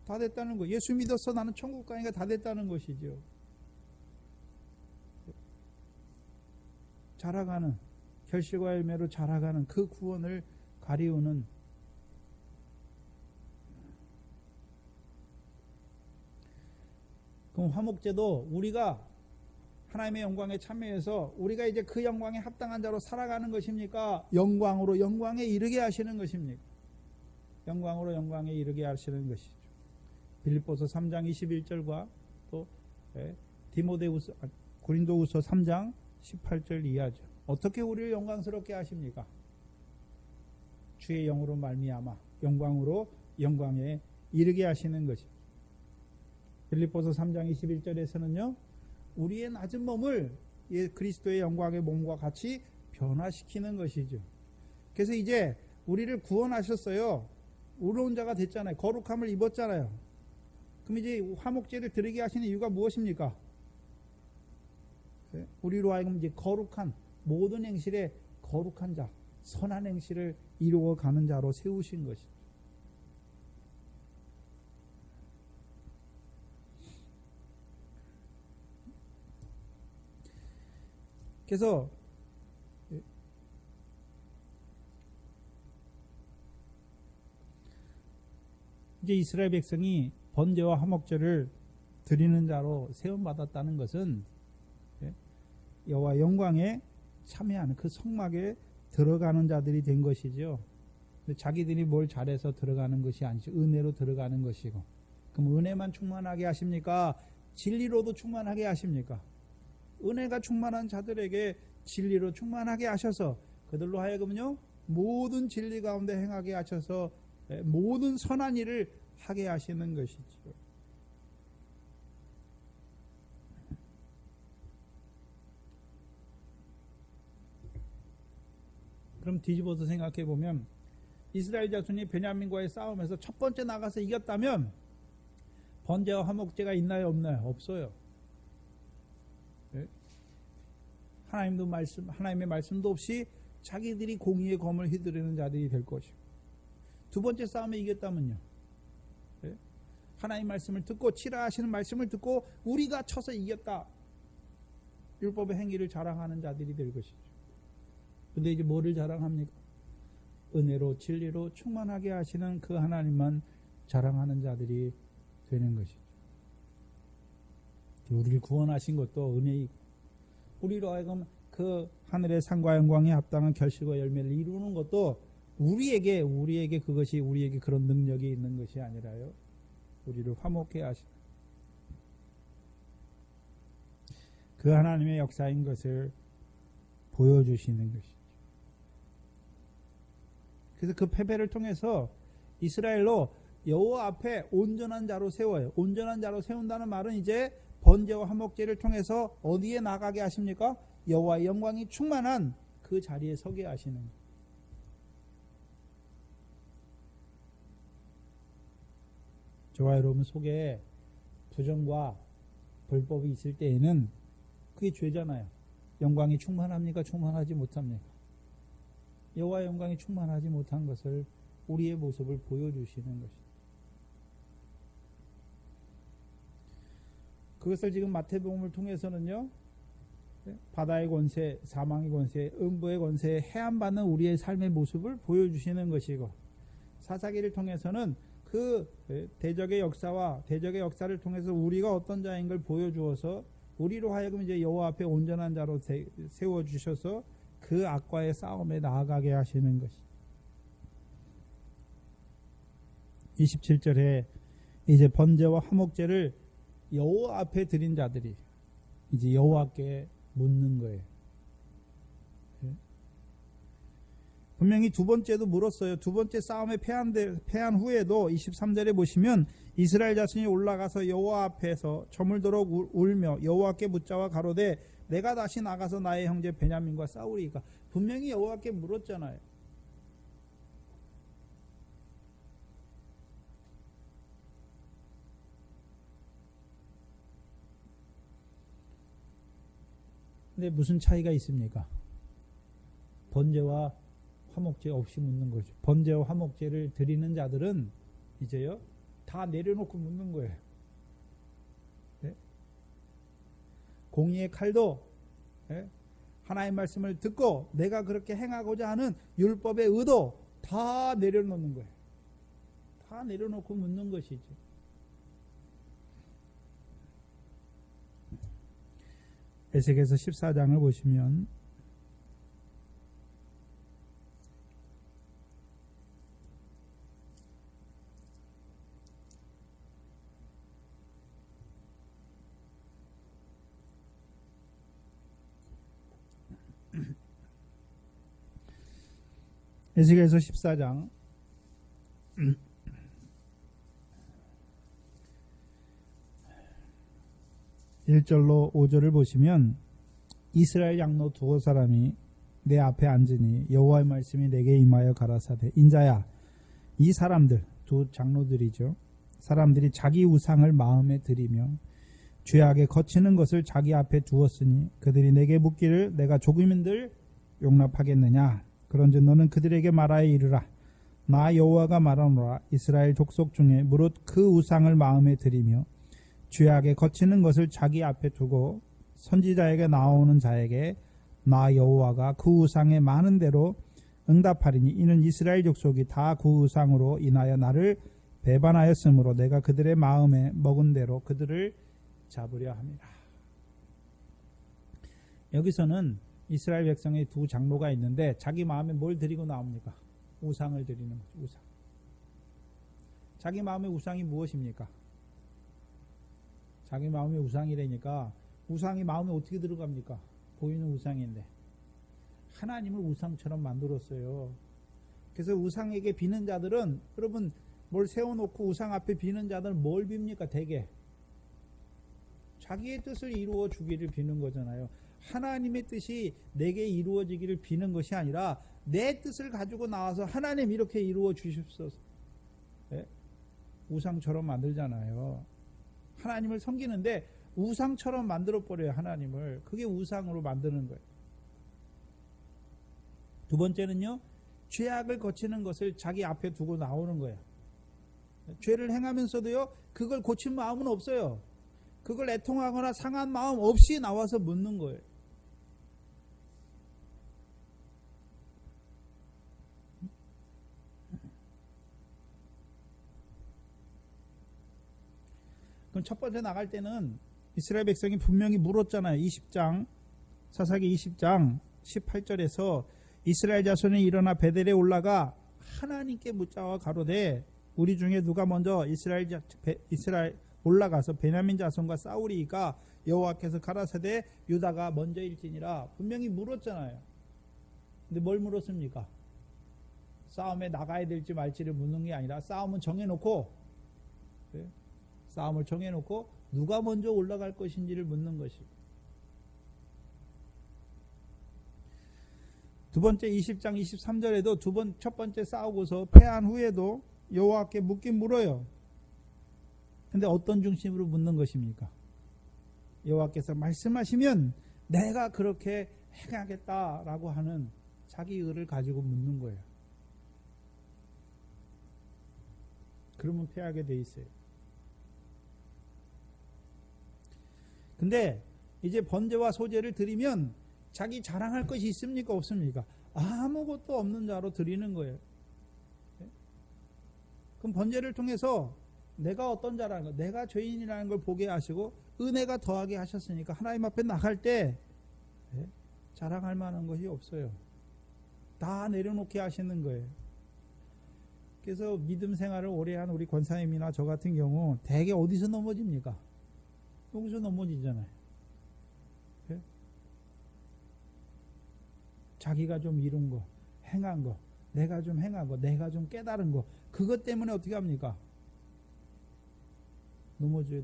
다 됐다는 거예요. 예수 믿었어 나는 천국 가니까 다 됐다는 것이죠. 자라가는, 결실과 열매로 자라가는 그 구원을 가리우는, 그럼 화목제도 우리가 하나님의 영광에 참여해서 우리가 이제 그 영광에 합당한 자로 살아가는 것입니까? 영광으로 영광에 이르게 하시는 것입니까? 영광으로 영광에 이르게 하시는 것이죠. 빌립보서 3장 21절과 또 고린도후서 3장 18절 이하죠. 어떻게 우리를 영광스럽게 하십니까? 주의 영으로 말미암아 영광으로 영광에 이르게 하시는 것입니다. 빌립보서 3장 21절에서는요. 우리의 낮은 몸을 그리스도의 영광의 몸과 같이 변화시키는 것이죠. 그래서 이제 우리를 구원하셨어요. 의로운 자가 됐잖아요. 거룩함을 입었잖아요. 그럼 이제 화목제를 드리게 하시는 이유가 무엇입니까? 우리로 하여금 이제 거룩한 모든 행실에 거룩한 자, 선한 행실을 이루어 가는 자로 세우신 것이죠. 그래서 이제 이스라엘 백성이 번제와 화목제를 드리는 자로 세움받았다는 것은 여호와 영광에 참여하는 그 성막에 들어가는 자들이 된 것이죠. 자기들이 뭘 잘해서 들어가는 것이 아니죠. 은혜로 들어가는 것이고. 그럼 은혜만 충만하게 하십니까? 진리로도 충만하게 하십니까? 은혜가 충만한 자들에게 진리로 충만하게 하셔서 그들로 하여금요 모든 진리 가운데 행하게 하셔서 모든 선한 일을 하게 하시는 것이죠. 그럼 뒤집어서 생각해 보면 이스라엘 자손이 베냐민과의 싸움에서 첫 번째 나가서 이겼다면 번제와 화목제가 있나요, 없나요? 없어요. 하나님의 말씀도 없이 자기들이 공의의 검을 휘두르는 자들이 될 것이고, 두 번째 싸움에 이겼다면요, 하나님 말씀을 듣고 치라 하시는 말씀을 듣고 우리가 쳐서 이겼다, 율법의 행위를 자랑하는 자들이 될 것이죠. 근데 이제 뭐를 자랑합니까? 은혜로 진리로 충만하게 하시는 그 하나님만 자랑하는 자들이 되는 것이죠. 우리를 구원하신 것도 은혜이고, 우리로 하여금 그 하늘의 상과 영광에 합당한 결실과 열매를 이루는 것도 우리에게 그것이 우리에게 그런 능력이 있는 것이 아니라요, 우리를 화목해 하시는 그 하나님의 역사인 것을 보여주시는 것이죠. 그래서 그 패배를 통해서 이스라엘로 여호와 앞에 온전한 자로 세워요. 온전한 자로 세운다는 말은 이제 번제와 화목제를 통해서 어디에 나가게 하십니까? 여호와의 영광이 충만한 그 자리에 서게 하시는 거예요. 저와 여러분 속에 부정과 불법이 있을 때에는 그게 죄잖아요. 영광이 충만합니까? 충만하지 못합니까? 여호와의 영광이 충만하지 못한 것을, 우리의 모습을 보여주시는 것입니다. 그것을 지금 마태복음을 통해서는요, 바다의 권세, 사망의 권세, 음부의 권세, 해안받는 우리의 삶의 모습을 보여주시는 것이고, 사사기를 통해서는 그 대적의 역사와 대적의 역사를 통해서 우리가 어떤 자인 걸 보여주어서 우리로 하여금 이제 여호와 앞에 온전한 자로 세워 주셔서 그 악과의 싸움에 나아가게 하시는 것이. 27절에 이제 번제와 화목제를 여호와 앞에 드린 자들이 이제 여호와께 묻는 거예요. 분명히 두 번째도 물었어요. 두 번째 싸움에 패한 후에도 23절에 보시면 이스라엘 자손이 올라가서 여호와 앞에서 저물도록 울며 여호와께 묻자와 가로되 내가 다시 나가서 나의 형제 베냐민과 싸우리이까. 분명히 여호와께 물었잖아요. 근데 무슨 차이가 있습니까? 번제와 화목제 없이 묻는 거죠. 번제와 화목제를 드리는 자들은 이제요 다 내려놓고 묻는 거예요. 네? 공의의 칼도 하나님의 말씀을 듣고 내가 그렇게 행하고자 하는 율법의 의도 다 내려놓는 거예요. 다 내려놓고 묻는 것이죠. 에스겔서 14장을 보시면 에스겔서 14장 1절로 5절을 보시면 이스라엘 장로 두어 사람이 내 앞에 앉으니 여호와의 말씀이 내게 임하여 가라사대 인자야 이 사람들 두 장로들이죠. 사람들이 자기 우상을 마음에 들이며 죄악에 거치는 것을 자기 앞에 두었으니 그들이 내게 묻기를 내가 조금인들 용납하겠느냐. 그런즉 너는 그들에게 말하여 이르라. 나 여호와가 말하노라. 이스라엘 족속 중에 무릇 그 우상을 마음에 들이며 죄악에 거치는 것을 자기 앞에 두고 선지자에게 나오는 자에게 나 여호와가 그 우상에 많은 대로 응답하리니 이는 이스라엘 족속이 다 그 우상으로 인하여 나를 배반하였으므로 내가 그들의 마음에 먹은 대로 그들을 잡으려 함이라. 여기서는 이스라엘 백성의 두 장로가 있는데 자기 마음에 뭘 드리고 나옵니까? 우상을 드리는 거죠. 우상. 자기 마음의 우상이 무엇입니까? 자기 마음의 우상이라니까 우상이 마음에 어떻게 들어갑니까? 보이는 우상인데 하나님을 우상처럼 만들었어요. 그래서 우상에게 비는 자들은 여러분 뭘 세워놓고 우상 앞에 비는 자들은 뭘 빕니까? 대개 자기의 뜻을 이루어 주기를 비는 거잖아요. 하나님의 뜻이 내게 이루어지기를 비는 것이 아니라 내 뜻을 가지고 나와서 하나님 이렇게 이루어 주십소서. 네? 우상처럼 만들잖아요. 하나님을 섬기는데 우상처럼 만들어버려요. 하나님을. 그게 우상으로 만드는 거예요. 두 번째는요. 죄악을 거치는 것을 자기 앞에 두고 나오는 거예요. 죄를 행하면서도요. 그걸 고친 마음은 없어요. 그걸 애통하거나 상한 마음 없이 나와서 묻는 거예요. 그럼 첫 번째 나갈 때는 이스라엘 백성이 분명히 물었잖아요. 20장 사사기 20장 18절에서 이스라엘 자손이 일어나 베델에 올라가 하나님께 묻자와 가로되 우리 중에 누가 먼저 이스라엘 올라가서 베냐민 자손과 싸우리이까 여호와께서 가라사대 유다가 먼저일지니라. 분명히 물었잖아요. 근데 뭘 물었습니까? 싸움에 나가야 될지 말지를 묻는 게 아니라 싸움은 정해놓고 싸움을 정해놓고 누가 먼저 올라갈 것인지를 묻는 것이고, 두 번째 20장 23절에도 첫 번째 싸우고서 패한 후에도 여호와께 묻긴 물어요. 근데 어떤 중심으로 묻는 것입니까? 여호와께서 말씀하시면 내가 그렇게 행하겠다라고 하는 자기 의를 가지고 묻는 거예요. 그러면 패하게 돼 있어요. 근데 이제 번제와 소제를 드리면 자기 자랑할 것이 있습니까? 없습니까? 아무것도 없는 자로 드리는 거예요. 그럼 번제를 통해서 내가 어떤 자라는 거, 내가 죄인이라는 걸 보게 하시고 은혜가 더하게 하셨으니까 하나님 앞에 나갈 때 자랑할 만한 것이 없어요. 다 내려놓게 하시는 거예요. 그래서 믿음 생활을 오래 한 우리 권사님이나 저 같은 경우 대개 어디서 넘어집니까? 여기서 넘어지잖아요. 자기가 좀 이룬 거, 행한 거, 내가 좀 행한 거, 내가 좀 깨달은 거, 그것 때문에 어떻게 합니까? 넘어져요.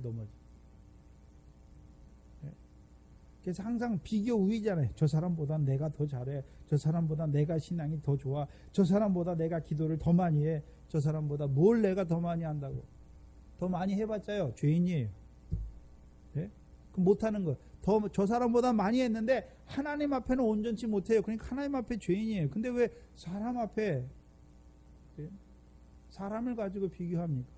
그래서 항상 비교 우위잖아요. 저 사람보다 내가 더 잘해. 저 사람보다 내가 신앙이 더 좋아. 저 사람보다 내가 기도를 더 많이 해. 저 사람보다 뭘 내가 더 많이 한다고. 더 많이 해봤자요, 죄인이에요. 네? 그럼 못하는 거. 저 사람보다 많이 했는데 하나님 앞에는 온전치 못해요. 그러니까 하나님 앞에 죄인이에요. 근데 왜 사람 앞에 사람을 가지고 비교합니까?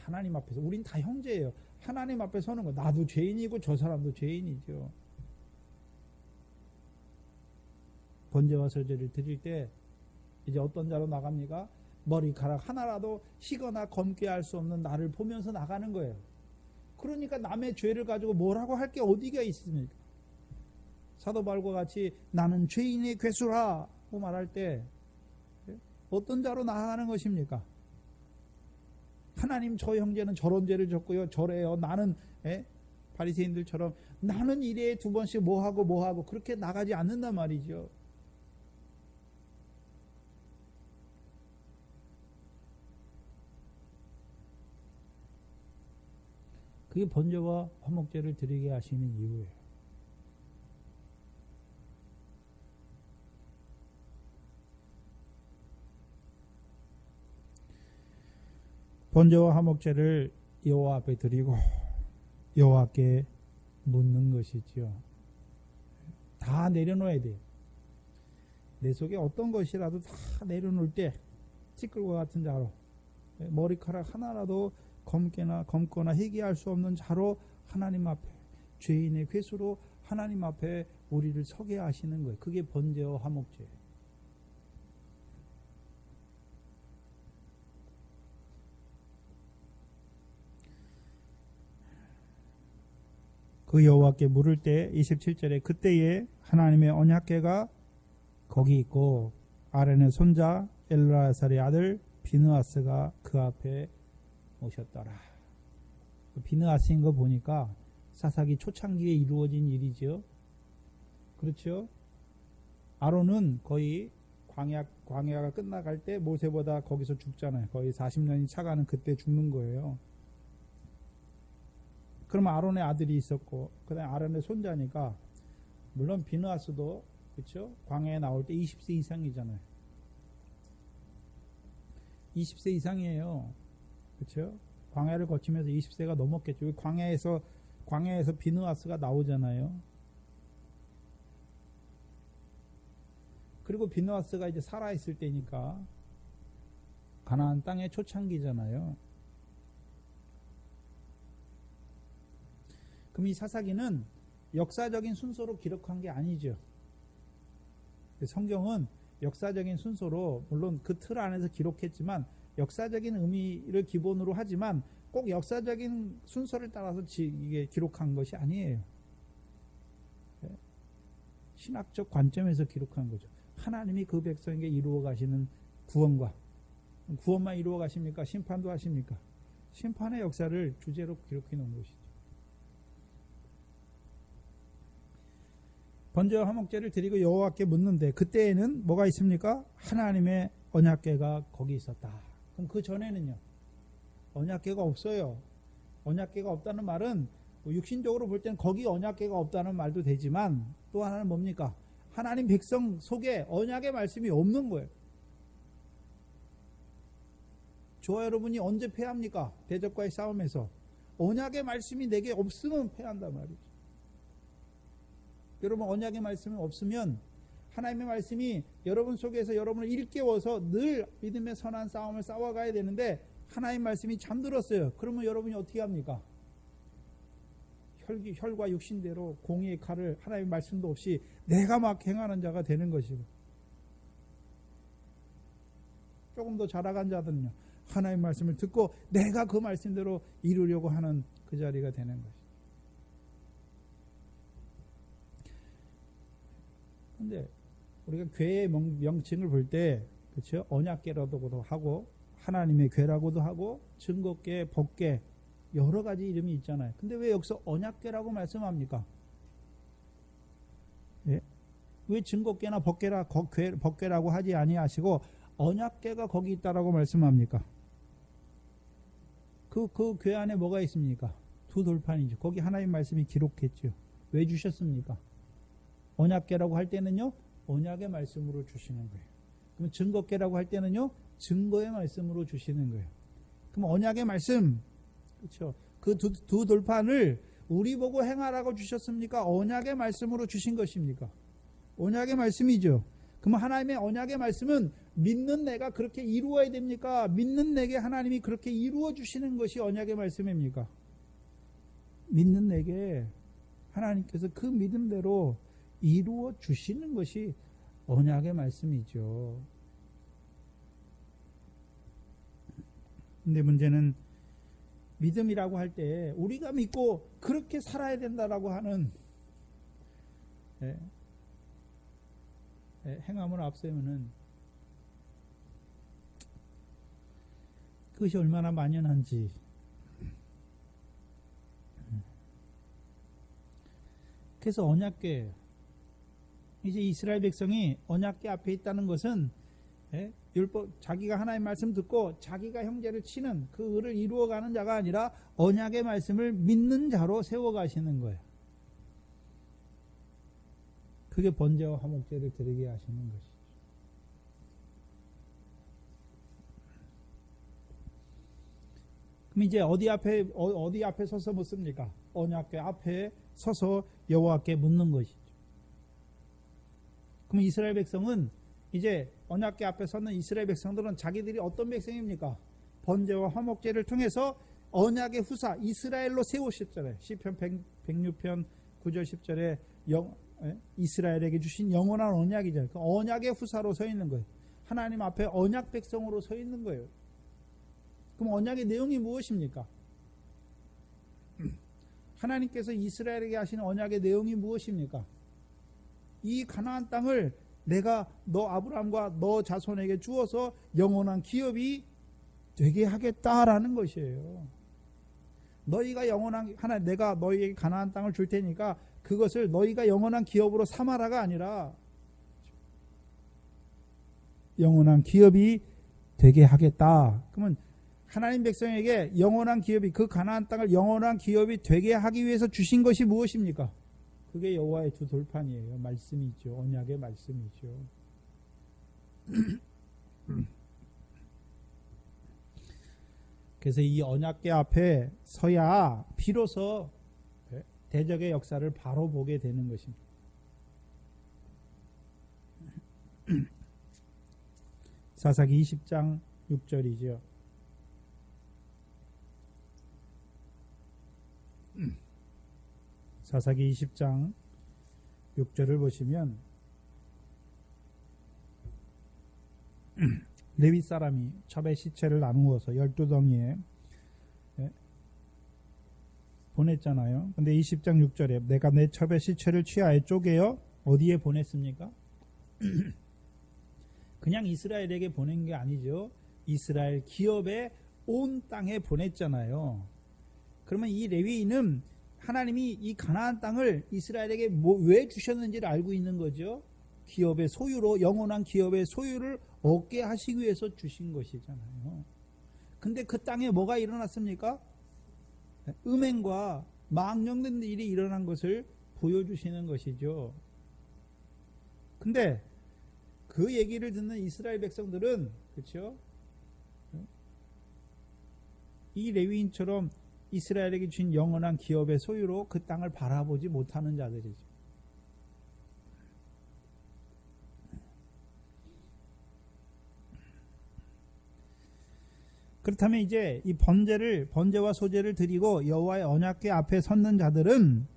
하나님 앞에서 우린 다 형제예요. 하나님 앞에 서는 거. 나도 죄인이고 저 사람도 죄인이죠. 번제와 소제를 드릴 때 이제 어떤 자로 나갑니까? 머리카락 하나라도 희거나 검게 할 수 없는 나를 보면서 나가는 거예요. 그러니까 남의 죄를 가지고 뭐라고 할 게 어디가 있습니까? 사도 바울과 같이 나는 죄인의 괴수라고 말할 때 어떤 자로 나아가는 것입니까? 하나님, 저 형제는 저런 죄를 졌고요, 저래요. 나는 바리새인들처럼 나는 일에 두 번씩 뭐하고 그렇게 나가지 않는단 말이죠. 그게 번제와 화목제를 드리게 하시는 이유예요. 번제와 화목제를 여호와 앞에 드리고 여호와께 묻는 것이지요. 다 내려놓아야 돼요. 내 속에 어떤 것이라도 다 내려놓을 때 찌끌과 같은 자로, 머리카락 하나라도 검거나 희귀할 수 없는 자로 하나님 앞에, 죄인의 괴수로 하나님 앞에 우리를 서게 하시는 거예요. 그게 번제와 화목제예요. 그 여호와께 물을 때 27절에 그때에 하나님의 언약궤가 거기 있고 아론의 손자 엘르아살의 아들 비느하스가 그 앞에 오셨더라. 비느하스인 거 보니까 사사기 초창기에 이루어진 일이죠. 그렇죠? 아론은 거의 광야가 끝나갈 때 모세보다 거기서 죽잖아요. 거의 40년이 차가는 그때 죽는 거예요. 그러면 아론의 아들이 있었고, 그 다음에 아론의 손자니까, 물론 비느하스도, 그렇죠? 광야에 나올 때 20세 이상이잖아요. 20세 이상이에요. 그렇죠? 광야를 거치면서 20세가 넘었겠죠. 광야에서 비느하스가 나오잖아요. 그리고 비느하스가 이제 살아있을 때니까, 가나안 땅의 초창기잖아요. 그럼 이 사사기는 역사적인 순서로 기록한 게 아니죠. 성경은 역사적인 순서로 물론 그 틀 안에서 기록했지만 역사적인 의미를 기본으로 하지만 꼭 역사적인 순서를 따라서 이게 기록한 것이 아니에요. 신학적 관점에서 기록한 거죠. 하나님이 그 백성에게 이루어 가시는 구원만 이루어 가십니까? 심판도 하십니까? 심판의 역사를 주제로 기록해 놓은 것이죠. 번제와 화목제를 드리고 여호와께 묻는데 그때에는 뭐가 있습니까? 하나님의 언약궤가 거기 있었다. 그럼 그 전에는요? 언약궤가 없어요. 언약궤가 없다는 말은 육신적으로 볼 때는 거기 언약궤가 없다는 말도 되지만 또 하나는 뭡니까? 하나님 백성 속에 언약의 말씀이 없는 거예요. 저와 여러분이 언제 패합니까? 대적과의 싸움에서 언약의 말씀이 내게 없으면 패한단 말이죠. 여러분 언약의 말씀이 없으면 하나님의 말씀이 여러분 속에서 여러분을 일깨워서 늘 믿음의 선한 싸움을 싸워가야 되는데 하나님의 말씀이 잠들었어요. 그러면 여러분이 어떻게 합니까? 혈과 육신대로 공의의 칼을 하나님의 말씀도 없이 내가 막 행하는 자가 되는 것이고, 조금 더 자라간 자들은요, 하나님의 말씀을 듣고 내가 그 말씀대로 이루려고 하는 그 자리가 되는 것이죠. 근데 우리가 교회의 명칭을 볼 때, 그렇죠? 언약궤라고도 하고 하나님의 궤라고도 하고 증거궤, 법궤, 여러 가지 이름이 있잖아요. 근데 왜 여기서 언약궤라고 말씀합니까? 예? 왜 증거궤나 법궤라고 하지 아니하시고 언약궤가 거기 있다라고 말씀합니까? 그 궤 안에 뭐가 있습니까? 두 돌판이죠. 거기 하나님 말씀이 기록했죠. 왜 주셨습니까? 언약궤라고 할 때는요, 언약의 말씀으로 주시는 거예요. 그럼 증거궤라고 할 때는요, 증거의 말씀으로 주시는 거예요. 그럼 언약의 말씀, 그렇죠? 그 두 돌판을 우리 보고 행하라고 주셨습니까? 언약의 말씀으로 주신 것입니까? 언약의 말씀이죠. 그럼 하나님의 언약의 말씀은 믿는 내가 그렇게 이루어야 됩니까? 믿는 내게 하나님이 그렇게 이루어 주시는 것이 언약의 말씀입니까? 믿는 내게 하나님께서 그 믿음대로 이루어 주시는 것이 언약의 말씀이죠. 근데 문제는 믿음이라고 할 때 우리가 믿고 그렇게 살아야 된다라고 하는 행함을 앞세우는 그것이 얼마나 만연한지. 그래서 언약궤, 이제 이스라엘 백성이 언약궤 앞에 있다는 것은 율법, 자기가 하나님의 말씀 듣고 자기가 형제를 치는 그 의를 이루어가는 자가 아니라 언약의 말씀을 믿는 자로 세워가시는 거예요. 그게 번제와 화목제를 드리게 하시는 것이죠. 그럼 이제 어디 앞에 서서 묻습니까? 언약궤 앞에 서서 여호와께 묻는 것이죠. 그럼 이스라엘 백성은 이제 언약궤 앞에 서는 이스라엘 백성들은 자기들이 어떤 백성입니까? 번제와 화목제를 통해서 언약의 후사 이스라엘로 세우셨잖아요. 시편 106편 9절 10절에 이스라엘에게 주신 영원한 언약이잖아요. 그 언약의 후사로 서 있는 거예요. 하나님 앞에 언약 백성으로 서 있는 거예요. 그럼 언약의 내용이 무엇입니까? 하나님께서 이스라엘에게 하신 언약의 내용이 무엇입니까? 이 가나안 땅을 내가 너 아브라함과 너 자손에게 주어서 영원한 기업이 되게 하겠다라는 것이에요. 너희가 내가 너희에게 가나안 땅을 줄 테니까 그것을 너희가 영원한 기업으로 삼아라가 아니라 영원한 기업이 되게 하겠다. 그러면 하나님 백성에게 영원한 기업이, 그 가나안 땅을 영원한 기업이 되게 하기 위해서 주신 것이 무엇입니까? 그게 여호와의 두 돌판이에요. 말씀이죠. 언약의 말씀이죠. 그래서 이 언약궤 앞에 서야 비로소 대적의 역사를 바로 보게 되는 것입니다. 사사기 20장 6절이죠. 사사기 20장 6절을 보시면 레위 사람이 첩의 시체를 나누어서 12덩이에 보냈잖아요. 근데 20장 6절에 내가 내 첩의 시체를 취하에 쪼개어 어디에 보냈습니까? 그냥 이스라엘에게 보낸 게 아니죠. 이스라엘 기업의 온 땅에 보냈잖아요. 그러면 이 레위인은 하나님이 이 가나안 땅을 이스라엘에게 왜 주셨는지를 알고 있는 거죠. 기업의 소유로, 영원한 기업의 소유를 얻게 하시기 위해서 주신 것이잖아요. 근데 그 땅에 뭐가 일어났습니까? 음행과 망령된 일이 일어난 것을 보여주시는 것이죠. 근데 그 얘기를 듣는 이스라엘 백성들은, 그렇죠? 이 레위인처럼 이스라엘에게 주신 영원한 기업의 소유로 그 땅을 바라보지 못하는 자들이죠. 그렇다면 이제 이 번제와 소제를 드리고 여호와의 언약궤 앞에 섰는 자들은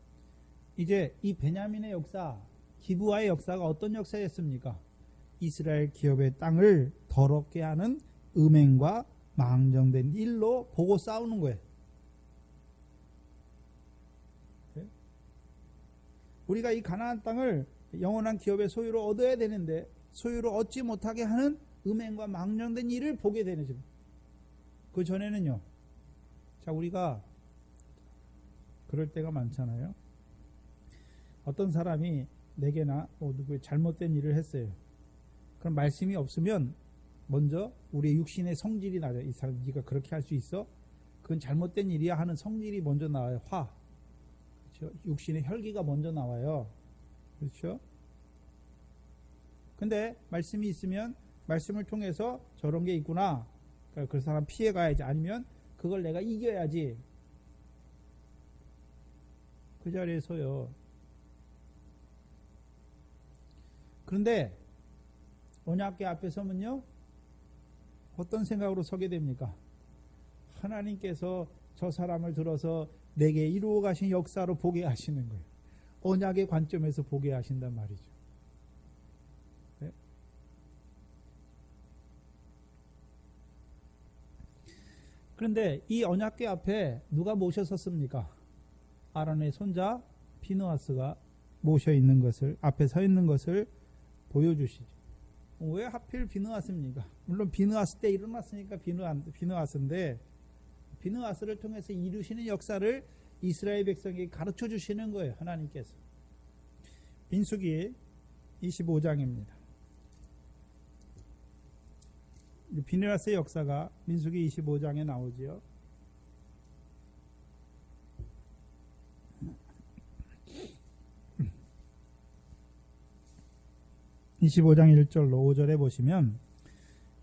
이제 이 베냐민의 역사, 기브아의 역사가 어떤 역사였습니까? 이스라엘 기업의 땅을 더럽게 하는 음행과 망정된 일로 보고 싸우는 거예요. 우리가 이 가나안 땅을 영원한 기업의 소유로 얻어야 되는데 소유로 얻지 못하게 하는 음행과 망정된 일을 보게 되는 거죠. 그 전에는요. 자, 우리가 그럴 때가 많잖아요. 어떤 사람이 내게나 누구의 잘못된 일을 했어요. 그럼 말씀이 없으면 먼저 우리의 육신의 성질이 나죠. 이 사람 네가 그렇게 할 수 있어? 그건 잘못된 일이야 하는 성질이 먼저 나와요. 화. 그렇죠? 육신의 혈기가 먼저 나와요. 그렇죠? 근데 말씀이 있으면 말씀을 통해서 저런 게 있구나. 그러니까 그 사람 피해 가야지. 아니면 그걸 내가 이겨야지. 그 자리에서요. 그런데 언약궤 앞에 서면요. 어떤 생각으로 서게 됩니까? 하나님께서 저 사람을 들어서 내게 이루어 가신 역사로 보게 하시는 거예요. 언약의 관점에서 보게 하신단 말이죠. 네? 그런데 이 언약궤 앞에 누가 모셔 섰습니까? 아론의 손자 비느하스가 모셔 있는 것을, 앞에 서 있는 것을 보여주시죠. 왜 하필 비느하스입니까? 물론 비느하스 때 일어났으니까 비느하스인데 비느하스를 통해서 이루시는 역사를 이스라엘 백성에게 가르쳐 주시는 거예요. 하나님께서. 민수기 25장입니다. 비느하스의 역사가 민수기 25장에 나오지요. (25장 1절로 5절에) 보시면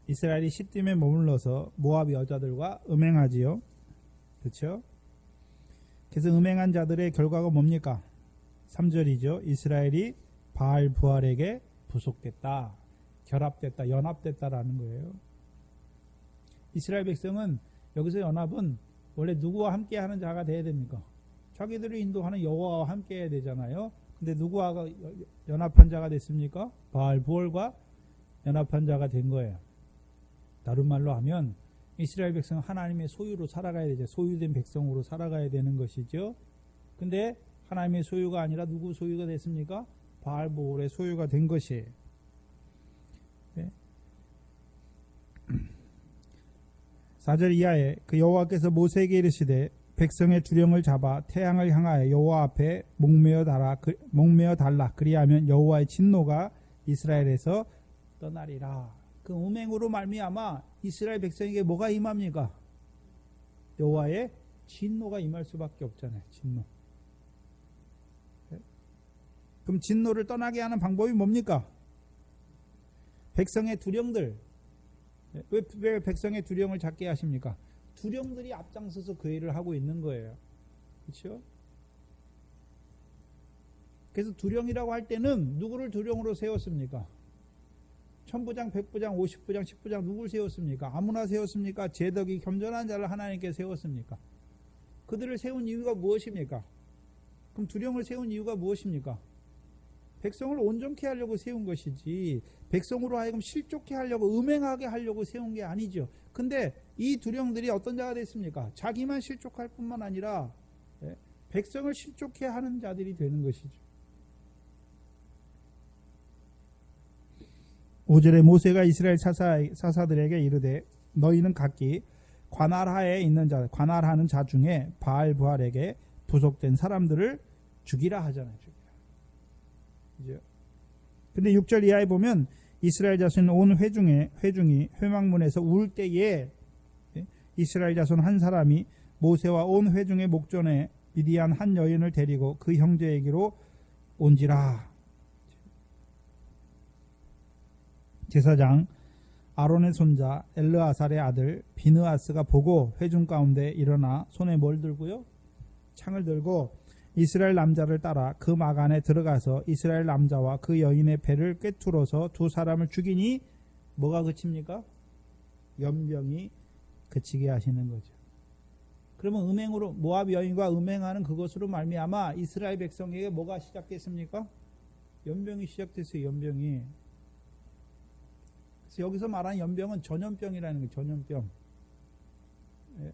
이스라엘이 시딤에 머물러서 모압 여자들과 음행하지요. 그렇죠? 그래서 음행한 자들의 결과가 뭡니까? 3절이죠. 이스라엘이 바알 부알에게 부속됐다, 결합됐다, 연합됐다라는 거예요. 이스라엘 백성은 여기서 연합은 원래 누구와 함께 하는 자가 돼야 됩니까? 자기들을 인도하는 여호와와 함께 해야 되잖아요. 근데 누구와 연합한 자가 됐습니까? 바알 부알과 연합한 자가 된 거예요. 다른 말로 하면 이스라엘 백성은 하나님의 소유로 살아가야 되죠. 소유된 백성으로 살아가야 되는 것이죠. 근데 하나님의 소유가 아니라 누구 소유가 됐습니까? 바알 부알의 소유가 된 것이에요. 네. 4절 이하에 그 여호와께서 모세에게 이르시되 백성의 두령을 잡아 태양을 향하여 여호와 앞에 목매어 달라. 그리하면 여호와의 진노가 이스라엘에서 떠나리라. 그 음행으로 말미암아 이스라엘 백성에게 뭐가 임합니까? 여호와의 진노가 임할 수밖에 없잖아요. 진노. 그럼 진노를 떠나게 하는 방법이 뭡니까? 백성의 두령들. 왜 백성의 두령을 잡게 하십니까? 두령들이 앞장서서 그 일을 하고 있는 거예요. 그렇죠? 그래서 두령이라고 할 때는 누구를 두령으로 세웠습니까? 천부장, 백부장, 50부장, 10부장 누구를 세웠습니까? 아무나 세웠습니까? 제덕이 겸손한 자를 하나님께 세웠습니까? 그들을 세운 이유가 무엇입니까? 그럼 두령을 세운 이유가 무엇입니까? 백성을 온전케 하려고 세운 것이지 백성으로 하여금 실족케 하려고 음행하게 하려고 세운 게 아니죠. 근데 이 두령들이 어떤 자가 됐습니까? 자기만 실족할 뿐만 아니라 백성을 실족케 하는 자들이 되는 것이죠. 5절에 모세가 이스라엘 사사들에게 이르되 너희는 각기 관할하에 있는 자, 관할하는 자 중에 바알 부알에게 부속된 사람들을 죽이라 하잖아요. 그죠? 근데 6절 이하에 보면 이스라엘 자손 온 회중이 회막문에서 울 때에 이스라엘 자손 한 사람이 모세와 온 회중의 목전에 미디안 한 여인을 데리고 그 형제에게로 온지라. 제사장 아론의 손자 엘르아살의 아들 비느하스가 보고 회중 가운데 일어나 손에 뭘 들고요? 창을 들고 이스라엘 남자를 따라 그 막 안에 들어가서 이스라엘 남자와 그 여인의 배를 꿰뚫어서 두 사람을 죽이니 뭐가 그칩니까? 연병이 그치게 하시는 거죠. 그러면 음행으로 모압 여인과 음행하는 그것으로 말미암아 이스라엘 백성에게 뭐가 시작됐습니까? 연병이 시작됐어요. 연병이. 그래서 여기서 말하는 연병은 전염병이라는 거예요. 전염병. 예.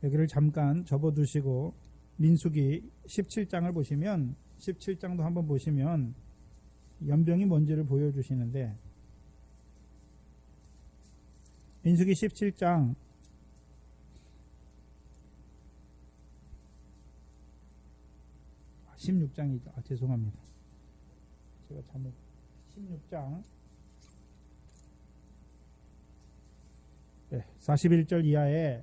여기를 잠깐 접어두시고 민수기 17장을 보시면 17장도 한번 보시면 연병이 뭔지를 보여주시는데 민수기 17장 16장이죠. 죄송합니다. 제가 잘못 16장 41절 이하에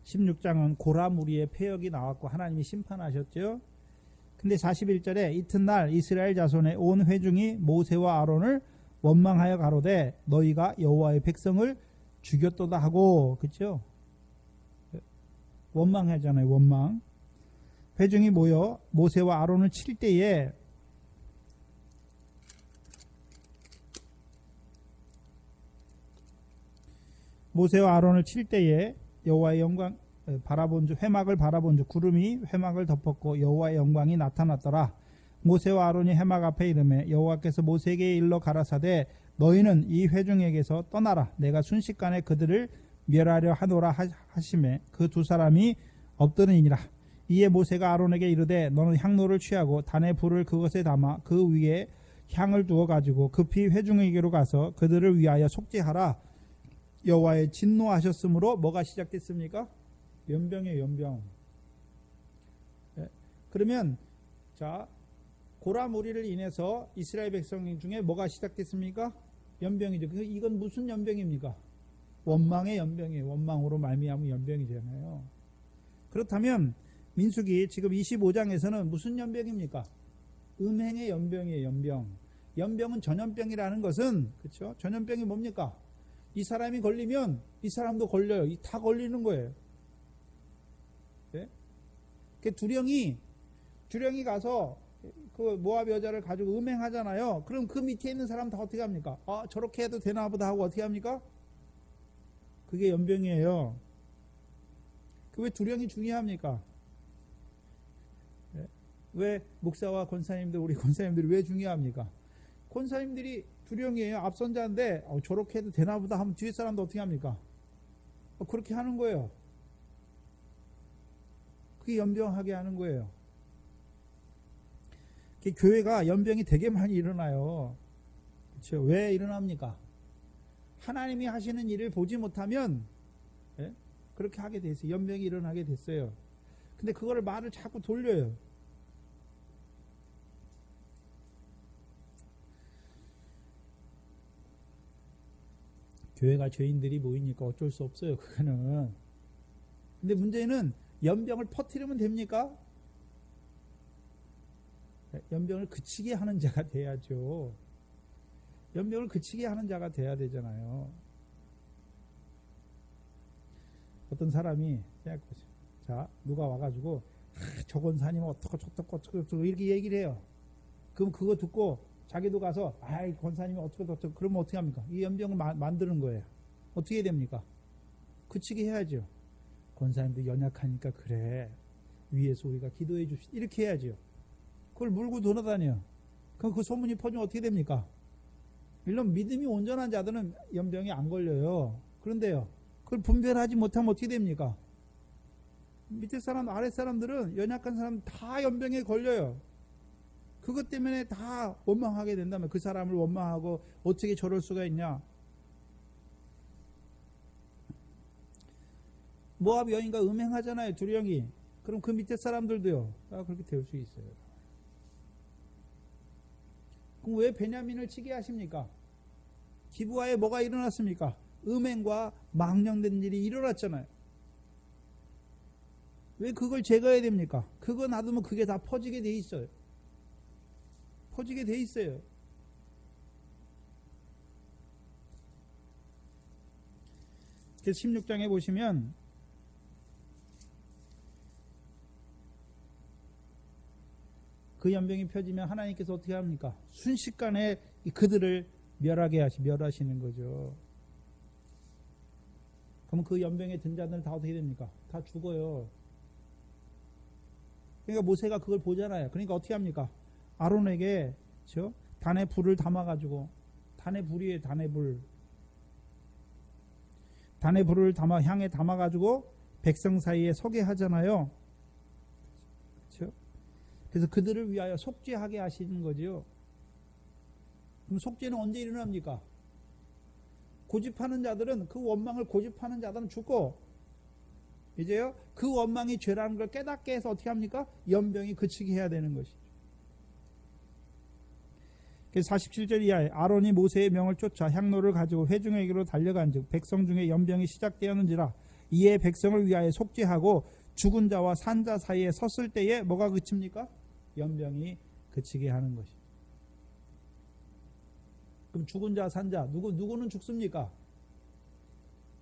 16장은 고라 무리의 패역이 나왔고 하나님이 심판하셨죠. 근데 41절에 이튿날 이스라엘 자손의 온 회중이 모세와 아론을 원망하여 가로되 너희가 여호와의 백성을 죽였도다 하고, 그렇죠? 원망하잖아요. 원망. 회중이 모여 모세와 아론을 칠 때에 여호와의 영광 바라본 주 회막을 바라본 주 구름이 회막을 덮었고 여호와의 영광이 나타났더라. 모세와 아론이 회막 앞에 이르매 여호와께서 모세에게 일러 가라사대 너희는 이 회중에게서 떠나라. 내가 순식간에 그들을 멸하려 하노라 하시매 그 두 사람이 엎드리니라. 이에 모세가 아론에게 이르되 너는 향로를 취하고 단의 불을 그것에 담아 그 위에 향을 두어 가지고 급히 회중에게로 가서 그들을 위하여 속죄하라. 여호와의 진노하셨으므로 뭐가 시작됐습니까? 연병이에요. 연병. 그러면 자 고라 무리를 인해서 이스라엘 백성 중에 뭐가 시작됐습니까? 연병이죠. 이건 무슨 연병입니까? 원망의 연병이에요. 원망으로 말미암은 연병이잖아요. 그렇다면 민수기 지금 25장에서는 무슨 연병입니까? 음행의 연병이에요. 연병. 연병은 전염병이라는 것은, 그렇죠? 전염병이 뭡니까? 이 사람이 걸리면 이 사람도 걸려요. 다 걸리는 거예요. 네? 그 두령이 가서 그 모압 여자를 가지고 음행하잖아요. 그럼 그 밑에 있는 사람 다 어떻게 합니까? 아, 저렇게 해도 되나 보다 하고 어떻게 합니까? 그게 연병이에요. 그 왜 두령이 중요합니까? 네? 왜 목사와 권사님들, 우리 권사님들이 왜 중요합니까? 권사님들이 두령이에요. 앞선자인데 저렇게 해도 되나 보다 하면 뒤에 사람도 어떻게 합니까? 그렇게 하는 거예요. 그게 연병하게 하는 거예요. 교회가 연병이 되게 많이 일어나요. 그렇죠? 왜 일어납니까? 하나님이 하시는 일을 보지 못하면 그렇게 하게 돼 있어요. 연병이 일어나게 됐어요. 근데 그거를 말을 자꾸 돌려요. 교회가 죄인들이 모이니까 어쩔 수 없어요. 그거는. 근데 문제는 연병을 퍼뜨리면 됩니까? 연병을 그치게 하는 자가 돼야죠. 연병을 그치게 하는 자가 돼야 되잖아요. 어떤 사람이 생각해보세요. 자, 누가 와가지고 저 권사님 어떻고 이렇게 얘기를 해요. 그럼 그거 듣고 자기도 가서 아이 권사님이 어떻고 그러면 어떻게 합니까? 이 연병을 만드는 거예요. 어떻게 됩니까? 그치게 해야죠. 권사님도 연약하니까 그래. 위에서 우리가 기도해 줍시다. 이렇게 해야죠. 그걸 물고 돌아다녀. 그럼 그 소문이 퍼지면 어떻게 됩니까? 물론 믿음이 온전한 자들은 연병이 안 걸려요. 그런데요. 그걸 분별하지 못하면 어떻게 됩니까? 밑에 사람, 아래 사람들은 연약한 사람 다 연병에 걸려요. 그것 때문에 다 원망하게 된다면 그 사람을 원망하고 어떻게 저럴 수가 있냐? 모압 여인과 음행하잖아요. 두령이. 그럼 그 밑에 사람들도요. 다 그렇게 될 수 있어요. 그럼 왜 베냐민을 치게 하십니까? 기브아에 뭐가 일어났습니까? 음행과 망령된 일이 일어났잖아요. 왜 그걸 제거해야 됩니까? 그거 놔두면 그게 다 퍼지게 돼 있어요. 퍼지게 돼 있어요. 그래서 16장에 보시면 그 연병이 펴지면 하나님께서 어떻게 합니까? 순식간에 그들을 멸하시는 거죠. 그럼 그 연병에 든 자들은 다 어떻게 됩니까? 다 죽어요. 그러니까 모세가 그걸 보잖아요. 그러니까 어떻게 합니까? 아론에게 단에 불을 담아가지고, 단에 불이에요. 단에 불을 향에 담아가지고 백성 사이에 서게 하잖아요. 그렇죠? 그래서 그들을 위하여 속죄하게 하시는 거죠. 그럼 속죄는 언제 일어납니까? 고집하는 자들은, 그 원망을 고집하는 자들은 죽고, 이제요 그 원망이 죄라는 걸 깨닫게 해서 어떻게 합니까? 연병이 그치게 해야 되는 것이죠. 그래서 47절 이하에 아론이 모세의 명을 쫓아 향로를 가지고 회중에게로 달려간즉 백성 중에 연병이 시작되었는지라. 이에 백성을 위하여 속죄하고 죽은 자와 산 자 사이에 섰을 때에 뭐가 그칩니까? 연병이 그치게 하는 것이죠. 그럼 죽은 자, 산 자, 누구는 죽습니까?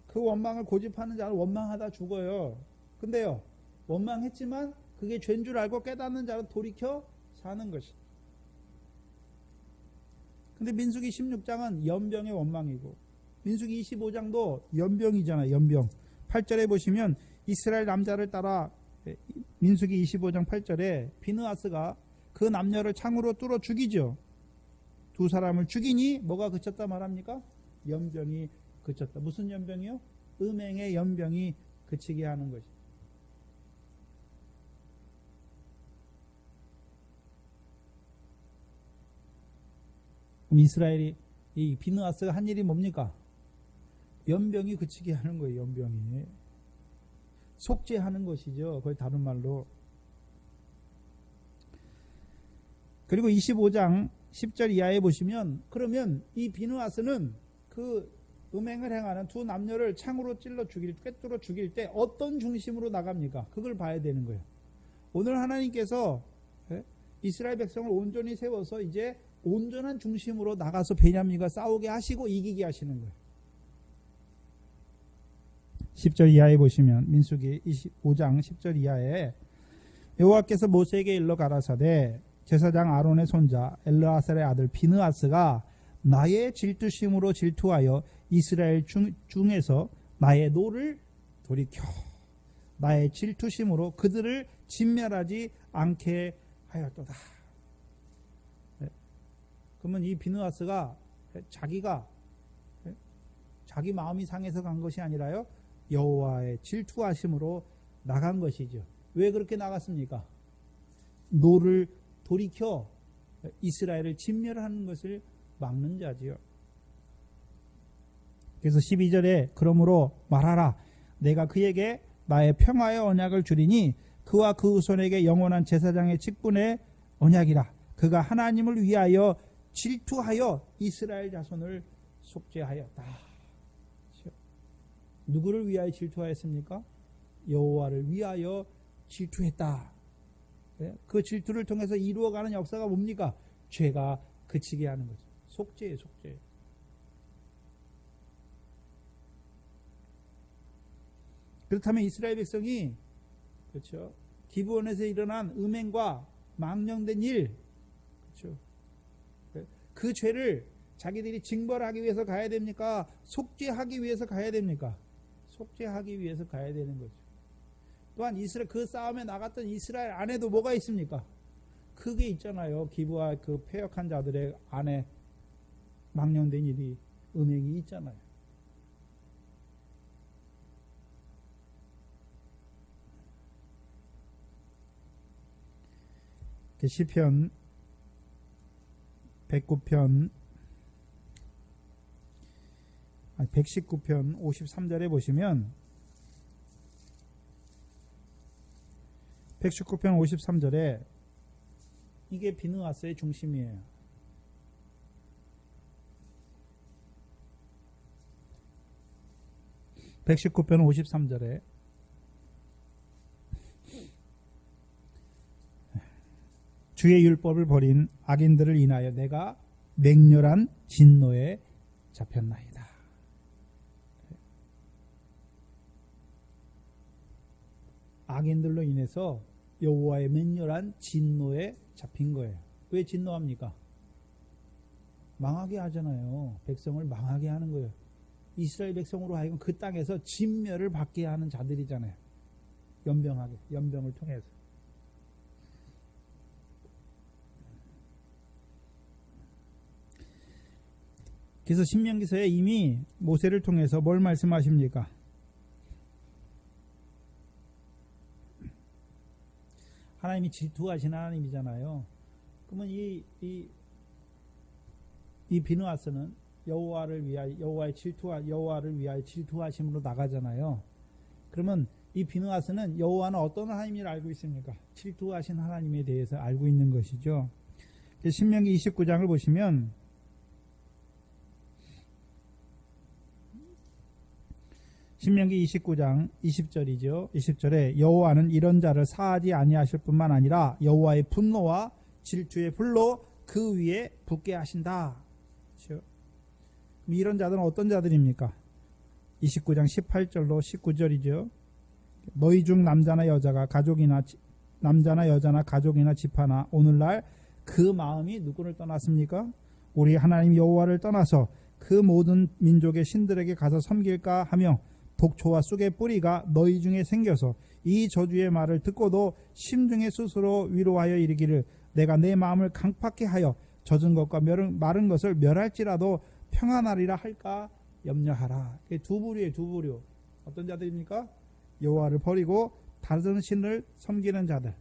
그 원망을 고집하는 자는 원망하다 죽어요. 근데요, 원망했지만 그게 죄인 줄 알고 깨닫는 자는 돌이켜 사는 것이. 근데 민수기 16장은 연병의 원망이고, 민수기 25장도 연병이잖아요. 연병. 8절에 보시면 이스라엘 남자를 따라, 민수기 25장 8절에 비느하스가 그 남녀를 창으로 뚫어 죽이죠. 두 사람을 죽이니 뭐가 그쳤다 말합니까? 연병이 그쳤다. 무슨 연병이요? 음행의 연병이 그치게 하는 것이. 그럼 이스라엘이, 이 비느하스가 한 일이 뭡니까? 연병이 그치게 하는 거예요. 연병이 속죄하는 것이죠. 거의 다른 말로. 그리고 25장 10절 이하에 보시면, 그러면 이 비느하스는 그 음행을 행하는 두 남녀를 창으로 꿰뚫어 죽일 때 어떤 중심으로 나갑니까? 그걸 봐야 되는 거예요. 오늘 하나님께서 이스라엘 백성을 온전히 세워서 이제 온전한 중심으로 나가서 베냐민과 싸우게 하시고 이기게 하시는 거예요. 10절 이하에 보시면, 민수기 25장 10절 이하에 여호와께서 모세에게 일러 가라사대 제사장 아론의 손자 엘르아살의 아들 비느하스가 나의 질투심으로 질투하여 이스라엘 중에서 나의 노를 돌이켜 나의 질투심으로 그들을 진멸하지 않게 하였도다. 그러면 이 비느하스가 자기 마음이 상해서 간 것이 아니라요, 여호와의 질투하심으로 나간 것이죠. 왜 그렇게 나갔습니까? 노를 돌이켜 이스라엘을 진멸하는 것을 막는 자지요. 그래서 12절에 그러므로 말하라. 내가 그에게 나의 평화의 언약을 주리니 그와 그 후손에게 영원한 제사장의 직분의 언약이라. 그가 하나님을 위하여 질투하여 이스라엘 자손을 속죄하였다. 누구를 위하여 질투하였습니까? 여호와를 위하여 질투했다. 그 질투를 통해서 이루어가는 역사가 뭡니까? 죄가 그치게 하는 거죠. 속죄예요, 속죄. 그렇다면 이스라엘 백성이, 그렇죠, 기브온에서 일어난 음행과 망령된 일, 그렇죠, 그 죄를 자기들이 징벌하기 위해서 가야 됩니까? 속죄하기 위해서 가야 됩니까? 속죄하기 위해서 가야 되는 거죠. 또한 그 싸움에 나갔던 이스라엘 안에도 뭐가 있습니까? 그게 있잖아요. 기브와 그 패역한 자들의 안에 망령된 일이, 음행이 있잖아요. 시편 119편 53절에 보시면, 119편 53절에 이게 비느하스의 중심이에요. (119편 53절에) 주의 율법을 버린 악인들을 인하여 내가 맹렬한 진노에 잡혔나이다. 악인들로 인해서 여호와의 맹렬한 진노에 잡힌 거예요. 왜 진노합니까? 망하게 하잖아요. 백성을 망하게 하는 거예요. 이스라엘 백성으로 하여금 그 땅에서 진멸을 받게 하는 자들이잖아요. 연병을 통해서. 그래서 신명기서에 이미 모세를 통해서 뭘 말씀하십니까? 하나님이 질투하시는 하나님이잖아요. 그러면 이 비느하스는 여호와를 위하여 질투하심으로 나가잖아요. 그러면 이 비느하스는 여호와는 어떤 하나님을 알고 있습니까? 질투하신 하나님에 대해서 알고 있는 것이죠. 신명기 29장을 보시면 신명기 29장 20절이죠. 20절에 여호와는 이런 자를 사하지 아니하실 뿐만 아니라 여호와의 분노와 질투의 불로 그 위에 붙게 하신다. 그렇죠? 이런 자들은 어떤 자들입니까? 29장 18절로 19절이죠. 너희 중 남자나 여자나 가족이나 지파나 오늘날 그 마음이 누구를 떠났습니까? 우리 하나님 여호와를 떠나서 그 모든 민족의 신들에게 가서 섬길까 하며 독초와 쑥의 뿌리가 너희 중에 생겨서 이 저주의 말을 듣고도 심중에 스스로 위로하여 이르기를 내가 내 마음을 강팍케 하여 젖은 것과 마른 것을 멸할지라도 평안하리라 할까 염려하라. 두 부류예요. 두 부류. 어떤 자들입니까? 여호와를 버리고 다른 신을 섬기는 자들,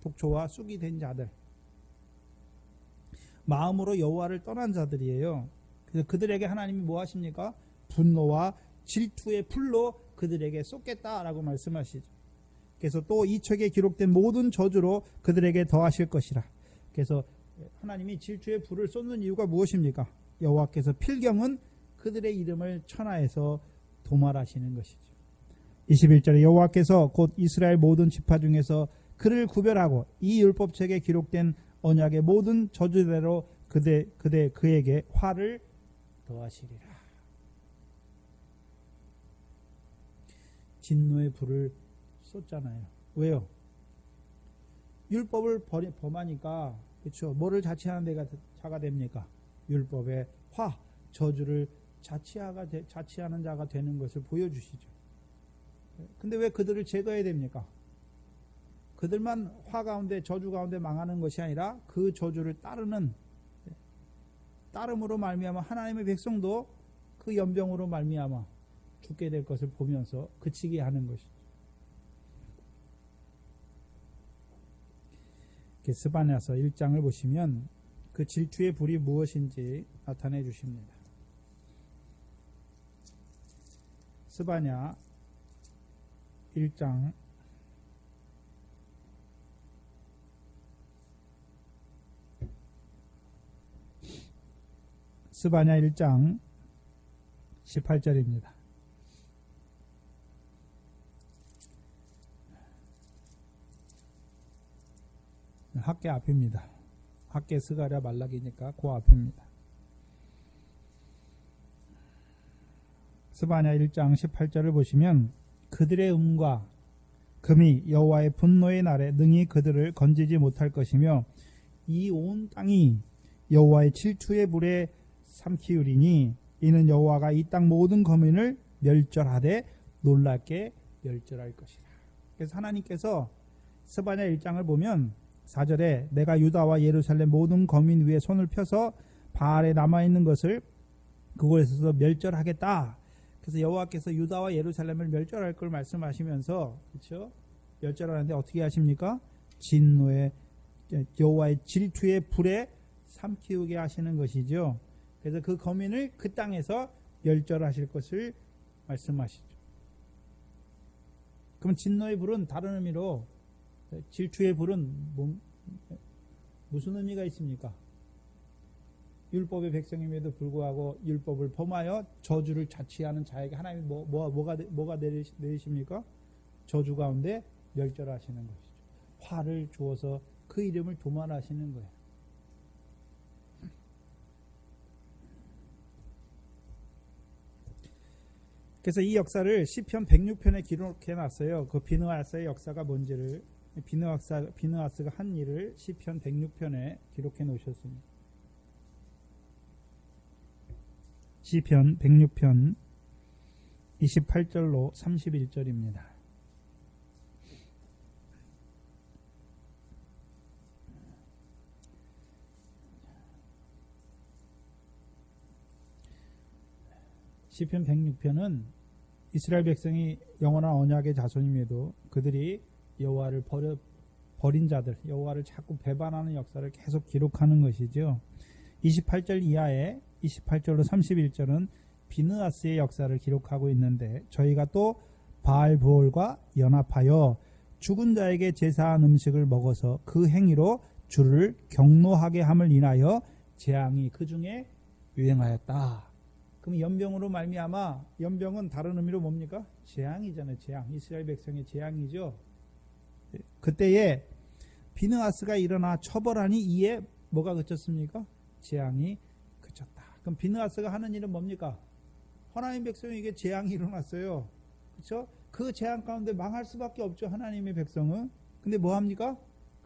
독초와 쑥이 된 자들, 마음으로 여호와를 떠난 자들이에요. 그래서 그들에게 하나님이 뭐 하십니까? 분노와 질투의 풀로 그들에게 쏟겠다라고 말씀하시죠. 그래서 또 이 책에 기록된 모든 저주로 그들에게 더하실 것이라. 그래서 하나님이 질투의 불을 쏟는 이유가 무엇입니까? 여호와께서 필경은 그들의 이름을 천하에서 도말하시는 것이죠. 21절에 여호와께서 곧 이스라엘 모든 지파 중에서 그를 구별하고 이 율법책에 기록된 언약의 모든 저주대로 그에게 화를 더하시리라. 진노의 불을 쏟잖아요. 왜요? 율법을 범하니까, 그렇죠? 뭐를 자취하는 자가 됩니까? 율법의 저주를 자취하는 자가 되는 것을 보여주시죠. 근데 왜 그들을 제거해야 됩니까? 그들만 저주 가운데 망하는 것이 아니라 그 저주를 따름으로 말미암아 하나님의 백성도 그 연병으로 말미암아 죽게 될 것을 보면서 그치게 하는 것이죠. 스바냐서 1장을 보시면 그 질투의 불이 무엇인지 나타내 주십니다. 스바냐 1장 스바냐 1장 18절입니다. 학계 앞입니다. 학계 스가랴 말라기니까 그 앞입니다. 스바냐 1장 18절을 보시면 그들의 음과 금이 여호와의 분노의 날에 능히 그들을 건지지 못할 것이며 이 온 땅이 여호와의 질투의 불에 삼키우리니 이는 여호와가 이 땅 모든 거민을 멸절하되 놀랍게 멸절할 것이라. 그래서 하나님께서 스바냐 1장을 보면 4절에 내가 유다와 예루살렘 모든 거민 위에 손을 펴서 바알에 남아있는 것을 그곳에서 멸절하겠다. 그래서 여호와께서 유다와 예루살렘을 멸절할 걸 말씀하시면서, 그렇죠? 멸절하는데 어떻게 하십니까? 여호와의 질투의 불에 삼키우게 하시는 것이죠. 그래서 그 거민을 그 땅에서 멸절하실 것을 말씀하시죠. 그럼 진노의 불은 다른 의미로 질투의 불은 무슨 의미가 있습니까? 율법의 백성임에도 불구하고 율법을 범하여 저주를 자취하는 자에게 하나님이 뭐가 내리십니까? 저주 가운데 멸절하시는 것이죠. 화를 주어서 그 이름을 도말하시는 거예요. 그래서 이 역사를 시편 106편에 기록해 놨어요. 그 비느하스의 역사가 뭔지를 비느하스가 한 일을 시편 106편에 기록해 놓으셨습니다. 시편 106편 28절로 31절입니다. 시편 106편은 이스라엘 백성이 영원한 언약의 자손임에도 그들이 여호와를 버린 자들, 여호와를 자꾸 배반하는 역사를 계속 기록하는 것이죠. 28절 이하에 28절로 31절은 비느하스의 역사를 기록하고 있는데, 저희가 또 바알브올과 연합하여 죽은 자에게 제사한 음식을 먹어서 그 행위로 주를 경노하게 함을 인하여 재앙이 그 중에 유행하였다. 그럼 연병으로 말미암아, 연병은 다른 의미로 뭡니까? 재앙이잖아요. 재앙. 이스라엘 백성의 재앙이죠. 그때에 비느하스가 일어나 처벌하니 이에 뭐가 그쳤습니까? 재앙이 그쳤다. 그럼 비느하스가 하는 일은 뭡니까? 하나님 백성에게 재앙이 일어났어요. 그렇죠? 그 재앙 가운데 망할 수밖에 없죠. 하나님의 백성은. 근데 뭐 합니까?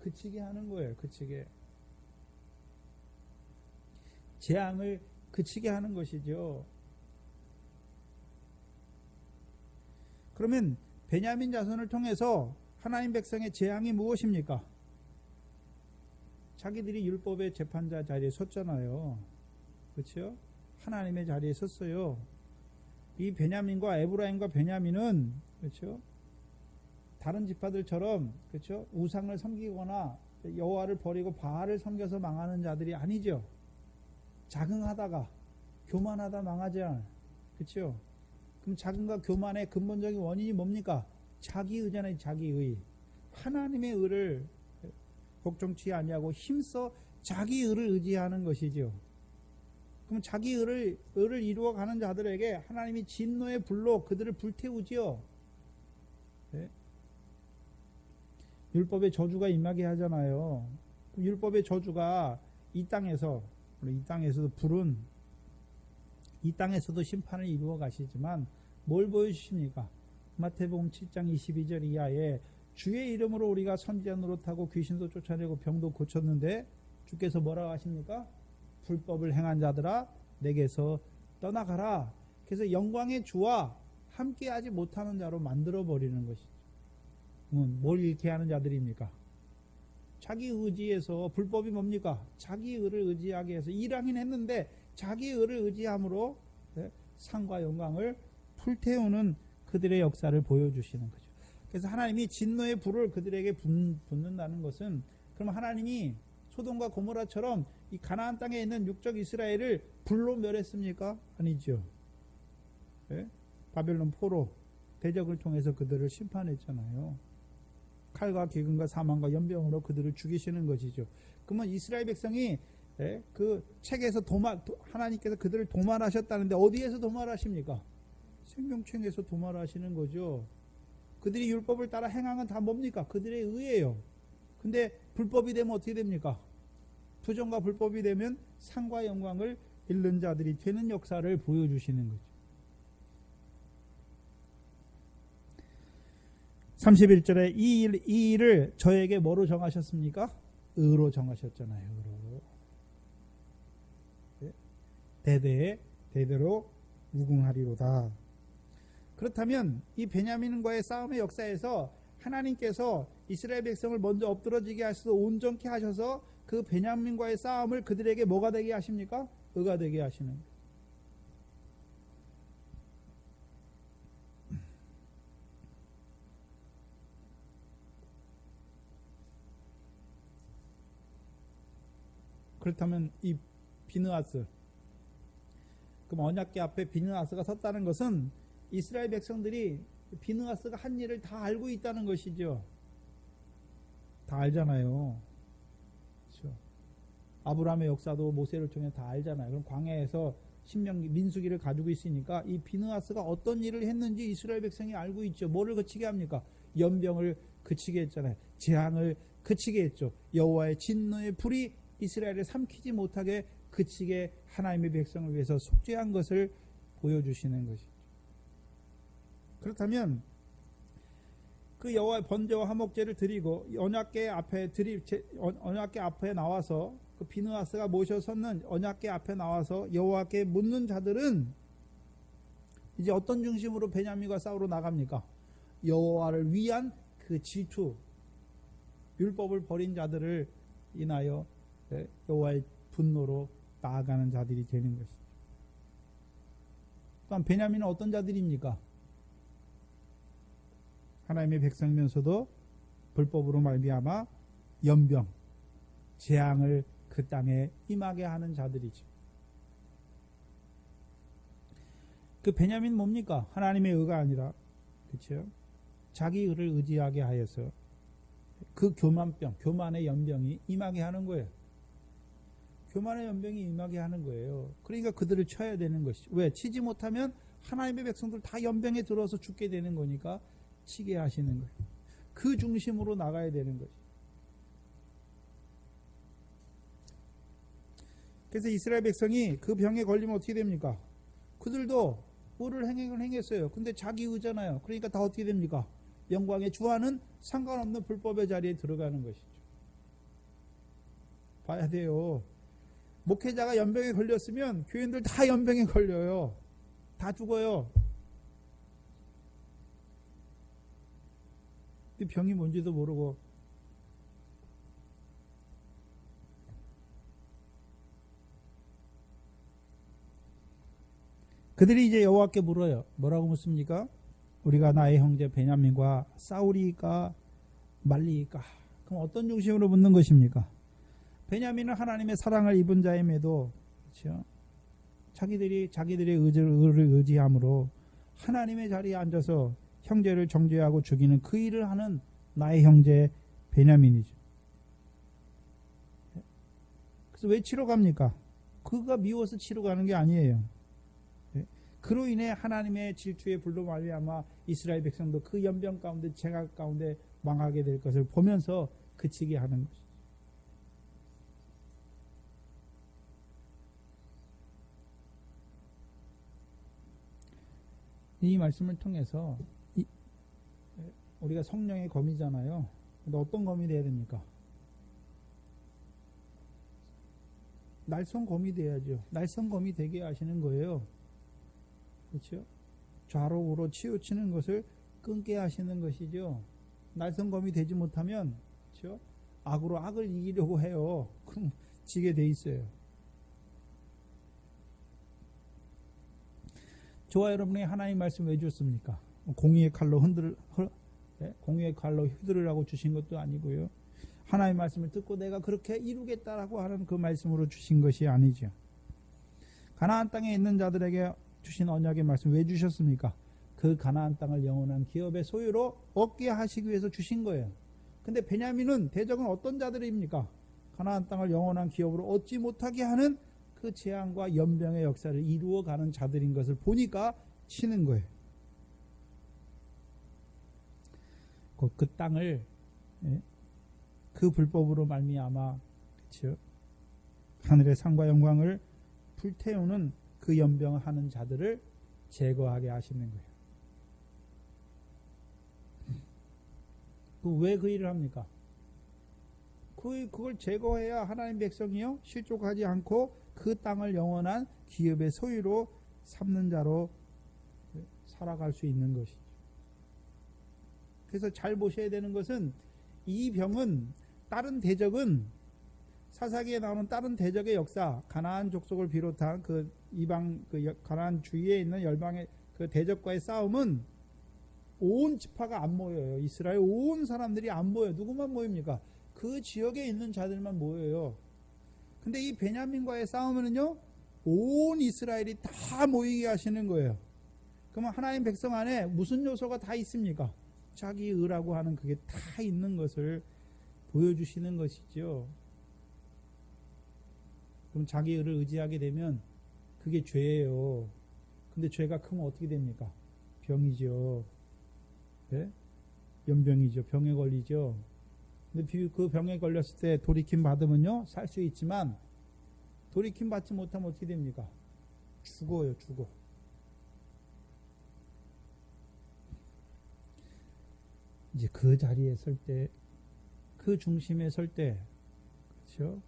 그치게 하는 거예요. 그치게. 재앙을 그치게 하는 것이죠. 그러면 베냐민 자손을 통해서 하나님 백성의 재앙이 무엇입니까? 자기들이 율법의 재판자 자리에 섰잖아요. 그렇죠? 하나님의 자리에 섰어요. 이 베냐민과 에브라임과 베냐민은, 그렇죠? 다른 지파들처럼, 그렇죠? 우상을 섬기거나 여호와를 버리고 바알을 섬겨서 망하는 자들이 아니죠. 자긍하다가 교만하다 망하지 않아요. 그렇죠? 그럼 자긍과 교만의 근본적인 원인이 뭡니까? 자기의잖아요. 자기의. 하나님의 의를 복종치 아니하고 힘써 자기 의를 의지하는 것이죠. 그럼 자기 의를 이루어가는 자들에게 하나님이 진노의 불로 그들을 불태우지요. 네? 율법의 저주가 임하게 하잖아요. 율법의 저주가 이 땅에서도 불은 이 땅에서도 심판을 이루어 가시지만 뭘 보여주십니까? 마태복음 7장 22절 이하에 주의 이름으로 우리가 선지자 노릇하고 귀신도 쫓아내고 병도 고쳤는데 주께서 뭐라고 하십니까? 불법을 행한 자들아 내게서 떠나가라. 그래서 영광의 주와 함께하지 못하는 자로 만들어버리는 것이죠. 뭘 잃게 하는 자들입니까? 자기 의지에서. 불법이 뭡니까? 자기 의를 의지하게 해서 일하긴 했는데 자기 의를 의지함으로 상과 영광을 불태우는 그들의 역사를 보여주시는 거죠. 그래서 하나님이 진노의 불을 그들에게 붓는다는 것은, 그럼 하나님이 소돔과 고모라처럼 이 가나안 땅에 있는 육적 이스라엘을 불로 멸했습니까? 아니죠. 네? 바벨론 포로 대적을 통해서 그들을 심판했잖아요. 칼과 기근과 사망과 연병으로 그들을 죽이시는 것이죠. 그러면 이스라엘 백성이 그 책에서 하나님께서 그들을 도말하셨다는데 어디에서 도말하십니까? 생명책에서 도말하시는 거죠. 그들이 율법을 따라 행한 건 다 뭡니까? 그들의 의예요. 근데 불법이 되면 어떻게 됩니까? 부정과 불법이 되면 상과 영광을 잃는 자들이 되는 역사를 보여주시는 거죠. 31절에 이 일을 저에게 뭐로 정하셨습니까? 의로 정하셨잖아요. 의로. 대대로 무궁하리로다. 그렇다면 이 베냐민과의 싸움의 역사에서 하나님께서 이스라엘 백성을 먼저 엎드러지게 하셔서 온전케 하셔서 그 베냐민과의 싸움을 그들에게 뭐가 되게 하십니까? 의가 되게 하시는 거예요. 그렇다면 이 비느하스, 그럼 언약궤 앞에 비느하스가 섰다는 것은 이스라엘 백성들이 비느하스가 한 일을 다 알고 있다는 것이죠. 다 알잖아요. 그렇죠? 아브라함의 역사도 모세를 통해 다 알잖아요. 그럼 광야에서 신명기, 민수기를 가지고 있으니까 이 비느하스가 어떤 일을 했는지 이스라엘 백성이 알고 있죠. 뭐를 그치게 합니까? 연병을 그치게 했잖아요. 재앙을 그치게 했죠. 여호와의 진노의 불이 이스라엘을 삼키지 못하게 그치게 하나님의 백성을 위해서 속죄한 것을 보여주시는 것이죠. 그렇다면 그 여호와의 번제와 화목제를 드리고 언약궤 앞에 나와서 그 비느하스가 모셔 섰는 언약궤 앞에 나와서 여호와께 묻는 자들은 이제 어떤 중심으로 베냐민과 싸우러 나갑니까? 여호와를 위한 그 질투, 율법을 버린 자들을 인하여 여호와의 분노로 나아가는 자들이 되는 것이죠. 또한 베냐민은 어떤 자들입니까? 하나님의 백성이면서도 불법으로 말미암아 연병, 재앙을 그 땅에 임하게 하는 자들이죠. 그 베냐민 뭡니까? 하나님의 의가 아니라, 그렇죠? 자기 의를 의지하게 하여서 그 교만병, 교만의 연병이 임하게 하는 거예요. 교만의 연병이 임하게 하는 거예요. 그러니까 그들을 쳐야 되는 것이죠. 왜? 치지 못하면 하나님의 백성들 다 연병에 들어서 죽게 되는 거니까 치게 하시는 거예요. 그 중심으로 나가야 되는 거죠. 그래서 이스라엘 백성이 그 병에 걸리면 어떻게 됩니까? 그들도 의를 행했어요. 근데 자기 의잖아요. 그러니까 다 어떻게 됩니까? 영광의 주와는 상관없는 불법의 자리에 들어가는 것이죠. 봐야 돼요. 목회자가 연병에 걸렸으면 교인들 다 연병에 걸려요. 다 죽어요. 병이 뭔지도 모르고. 그들이 이제 여호와께 물어요. 뭐라고 묻습니까? 우리가 나의 형제 베냐민과 싸우리까 말리까? 그럼 어떤 중심으로 묻는 것입니까? 베냐민은 하나님의 사랑을 입은 자임에도, 그렇죠? 자기들의 의를 의지함으로 하나님의 자리에 앉아서 형제를 정죄하고 죽이는 그 일을 하는 나의 형제 베냐민이죠. 그래서 왜 치러 갑니까? 그가 미워서 치러 가는 게 아니에요. 그로 인해 하나님의 질투의 불로 말미암아 이스라엘 백성도 그 연병 가운데 재앙 가운데 망하게 될 것을 보면서 그치게 하는 것이죠. 이 말씀을 통해서 우리가 성령의 검이잖아요. 근데 어떤 검이 돼야 됩니까? 날선 검이 돼야죠. 날선 검이 되게 하시는 거예요. 그렇죠? 좌로 우로 치우치는 것을 끊게 하시는 것이죠. 날선 검이 되지 못하면, 그렇죠? 악으로 악을 이기려고 해요. 그럼 지게 돼 있어요. 저와 여러분이 하나님 말씀 왜 줬습니까? 공의의 칼로 공의의 칼로 휘두르라고 주신 것도 아니고요. 하나님 말씀을 듣고 내가 그렇게 이루겠다라고 하는 그 말씀으로 주신 것이 아니죠. 가나안 땅에 있는 자들에게 주신 언약의 말씀 왜 주셨습니까? 그 가나안 땅을 영원한 기업의 소유로 얻게 하시기 위해서 주신 거예요. 근데 베냐민은 대적은 어떤 자들입니까? 가나안 땅을 영원한 기업으로 얻지 못하게 하는 그 재앙과 연병의 역사를 이루어가는 자들인 것을 보니까 치는 거예요. 그 땅을 그 불법으로 말미암아, 그렇죠? 하늘의 상과 영광을 불태우는 그 연병을 하는 자들을 제거하게 하시는 거예요. 왜 그 일을 합니까? 그걸 제거해야 하나님 백성이요 실족하지 않고 그 땅을 영원한 기업의 소유로 삼는 자로 살아갈 수 있는 것이죠. 그래서 잘 보셔야 되는 것은 이 병은 다른 대적은 사사기에 나오는 다른 대적의 역사, 가나안 족속을 비롯한 그 이방 가나안 주위에 있는 열방의 그 대적과의 싸움은 온 지파가 안 모여요. 이스라엘 온 사람들이 안 모여요. 누구만 모입니까? 그 지역에 있는 자들만 모여요. 근데 이 베냐민과의 싸움은요, 온 이스라엘이 다 모이게 하시는 거예요. 그러면 하나님 백성 안에 무슨 요소가 다 있습니까? 자기 의라고 하는 그게 다 있는 것을 보여주시는 것이죠. 그럼 자기 의를 의지하게 되면 그게 죄예요. 근데 죄가 크면 어떻게 됩니까? 병이죠. 네? 연병이죠. 병에 걸리죠. 근데 그 병에 걸렸을 때 돌이킴 받으면요 살 수 있지만 돌이킴 받지 못하면 어떻게 됩니까? 죽어요. 죽어. 이제 그 자리에 설 때, 그 중심에 설 때, 그렇죠?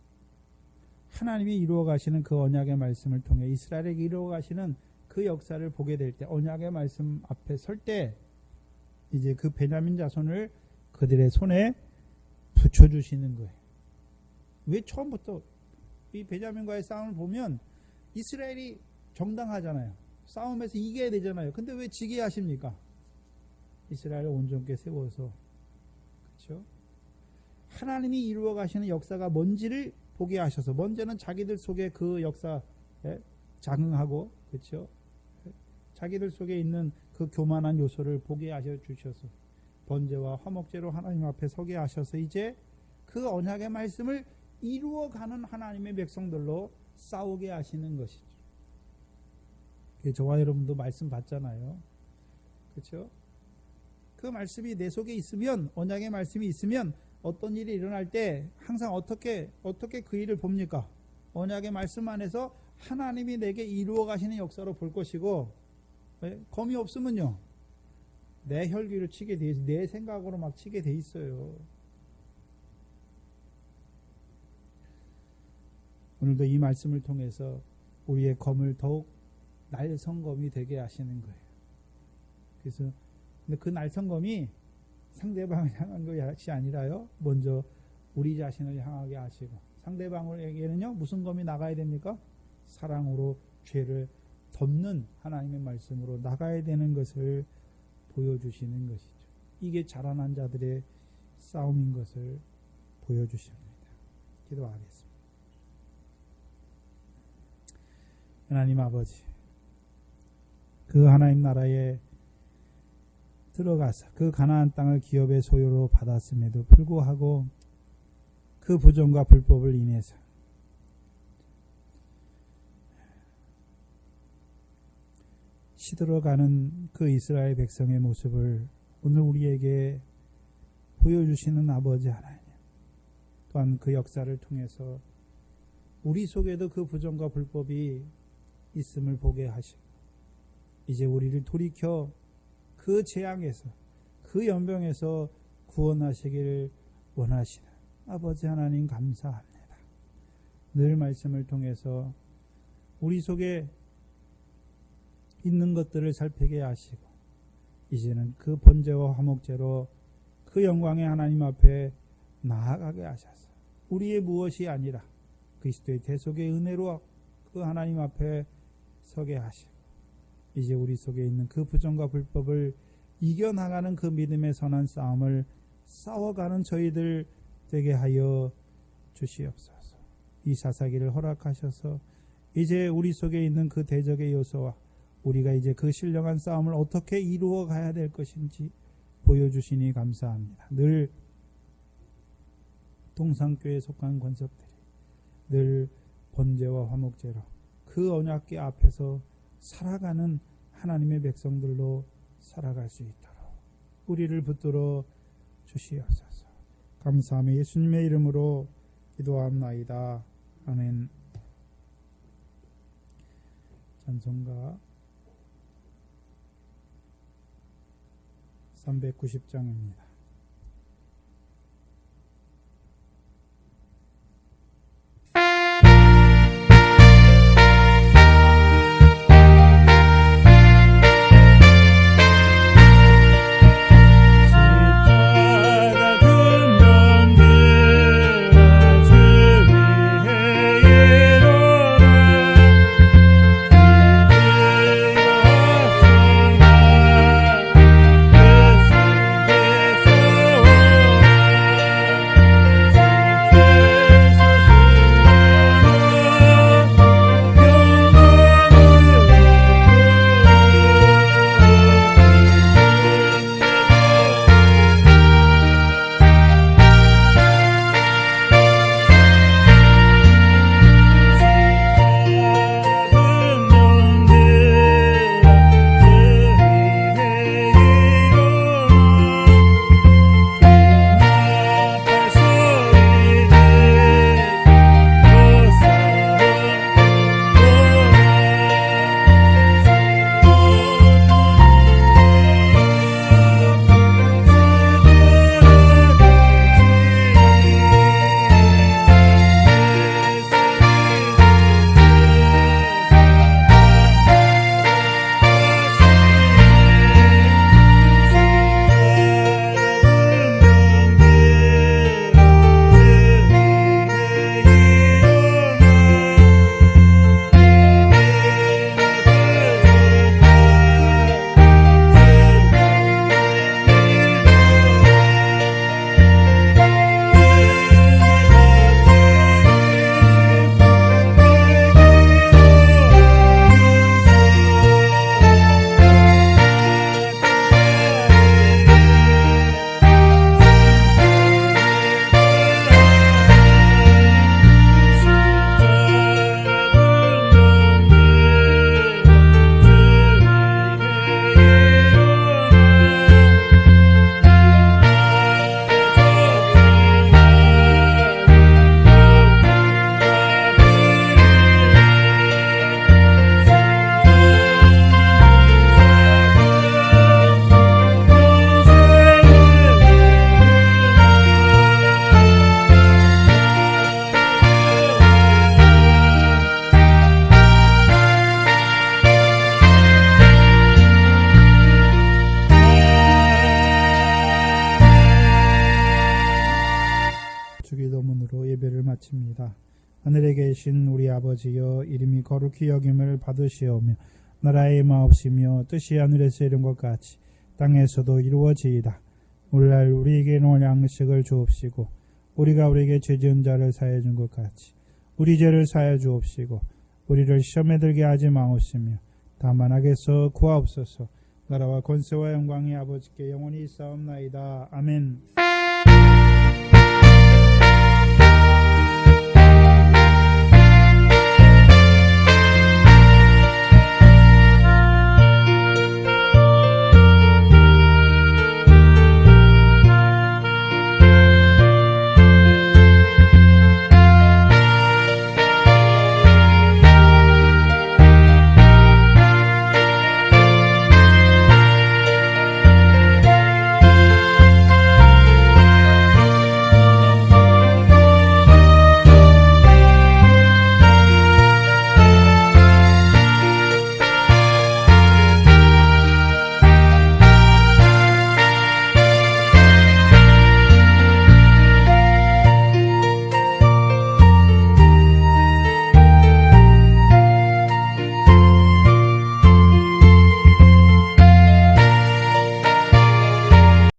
하나님이 이루어 가시는 그 언약의 말씀을 통해 이스라엘에게 이루어 가시는 그 역사를 보게 될 때, 언약의 말씀 앞에 설 때, 이제 그 베냐민 자손을 그들의 손에 붙여주시는 거예요. 왜 처음부터 이 베냐민과의 싸움을 보면 이스라엘이 정당하잖아요. 싸움에서 이겨야 되잖아요. 근데 왜 지게 하십니까? 이스라엘을 온전케 세워서, 그렇죠? 하나님이 이루어 가시는 역사가 뭔지를 보게 하셔서, 먼저는 자기들 속에 그 역사에 장응하고, 그렇죠? 자기들 속에 있는 그 교만한 요소를 보게 하셔 주셔서 번제와 화목제로 하나님 앞에 서게 하셔서 이제 그 언약의 말씀을 이루어가는 하나님의 백성들로 싸우게 하시는 것이죠. 저와 여러분도 말씀 받잖아요. 그렇죠? 그 말씀이 내 속에 있으면, 언약의 말씀이 있으면 어떤 일이 일어날 때 항상 어떻게 그 일을 봅니까? 언약의 말씀 안에서 하나님이 내게 이루어 가시는 역사로 볼 것이고, 검이 없으면요, 내 혈기를 치게 돼 있어요. 내 생각으로 막 치게 돼 있어요. 오늘도 이 말씀을 통해서 우리의 검을 더욱 날성검이 되게 하시는 거예요. 그래서 근데 그 날성검이 상대방을 향한 것이 아니라요, 먼저 우리 자신을 향하게 하시고, 상대방에게는요 무슨 검이 나가야 됩니까? 사랑으로 죄를 덮는 하나님의 말씀으로 나가야 되는 것을 보여주시는 것이죠. 이게 자라난 자들의 싸움인 것을 보여주십니다. 기도하겠습니다. 하나님 아버지, 그 하나님 나라에 들어가서 그 가나안 땅을 기업의 소유로 받았음에도 불구하고 그 부정과 불법을 인해서 시들어가는 그 이스라엘 백성의 모습을 오늘 우리에게 보여주시는 아버지 하나님, 또한 그 역사를 통해서 우리 속에도 그 부정과 불법이 있음을 보게 하시고, 이제 우리를 돌이켜 그 재앙에서, 그 연병에서 구원하시기를 원하시는 아버지 하나님 감사합니다. 늘 말씀을 통해서 우리 속에 있는 것들을 살피게 하시고, 이제는 그 번제와 화목제로 그 영광의 하나님 앞에 나아가게 하셔서 우리의 무엇이 아니라 그리스도의 대속의 은혜로 그 하나님 앞에 서게 하시고, 이제 우리 속에 있는 그 부정과 불법을 이겨나가는 그 믿음의 선한 싸움을 싸워가는 저희들 되게 하여 주시옵소서. 이 사사기를 허락하셔서 이제 우리 속에 있는 그 대적의 요소와 우리가 이제 그 신령한 싸움을 어떻게 이루어 가야 될 것인지 보여주시니 감사합니다. 늘 동산교회에 속한 권석들이 늘 번제와 화목제로 그 언약궤 앞에서 살아가는 하나님의 백성들로 살아갈 수 있도록 우리를 붙들어 주시옵소서. 감사하며 예수님의 이름으로 기도합나이다. 아멘. 찬송가 390장입니다. 하늘에 계신 우리 아버지여 이름이 거룩히 여김을 받으시오며 나라의 마옵시며 뜻이 하늘에서 이룬 것 같이 땅에서도 이루어지이다. 오늘날 우리에게 오늘 양식을 주옵시고 우리가 우리에게 죄 지은 자를 사하여 준 것 같이 우리 죄를 사하여 주옵시고 우리를 시험에 들게 하지 마옵시며 다만 악에서 구하옵소서. 나라와 권세와 영광이 아버지께 영원히 있사옵나이다. 아멘.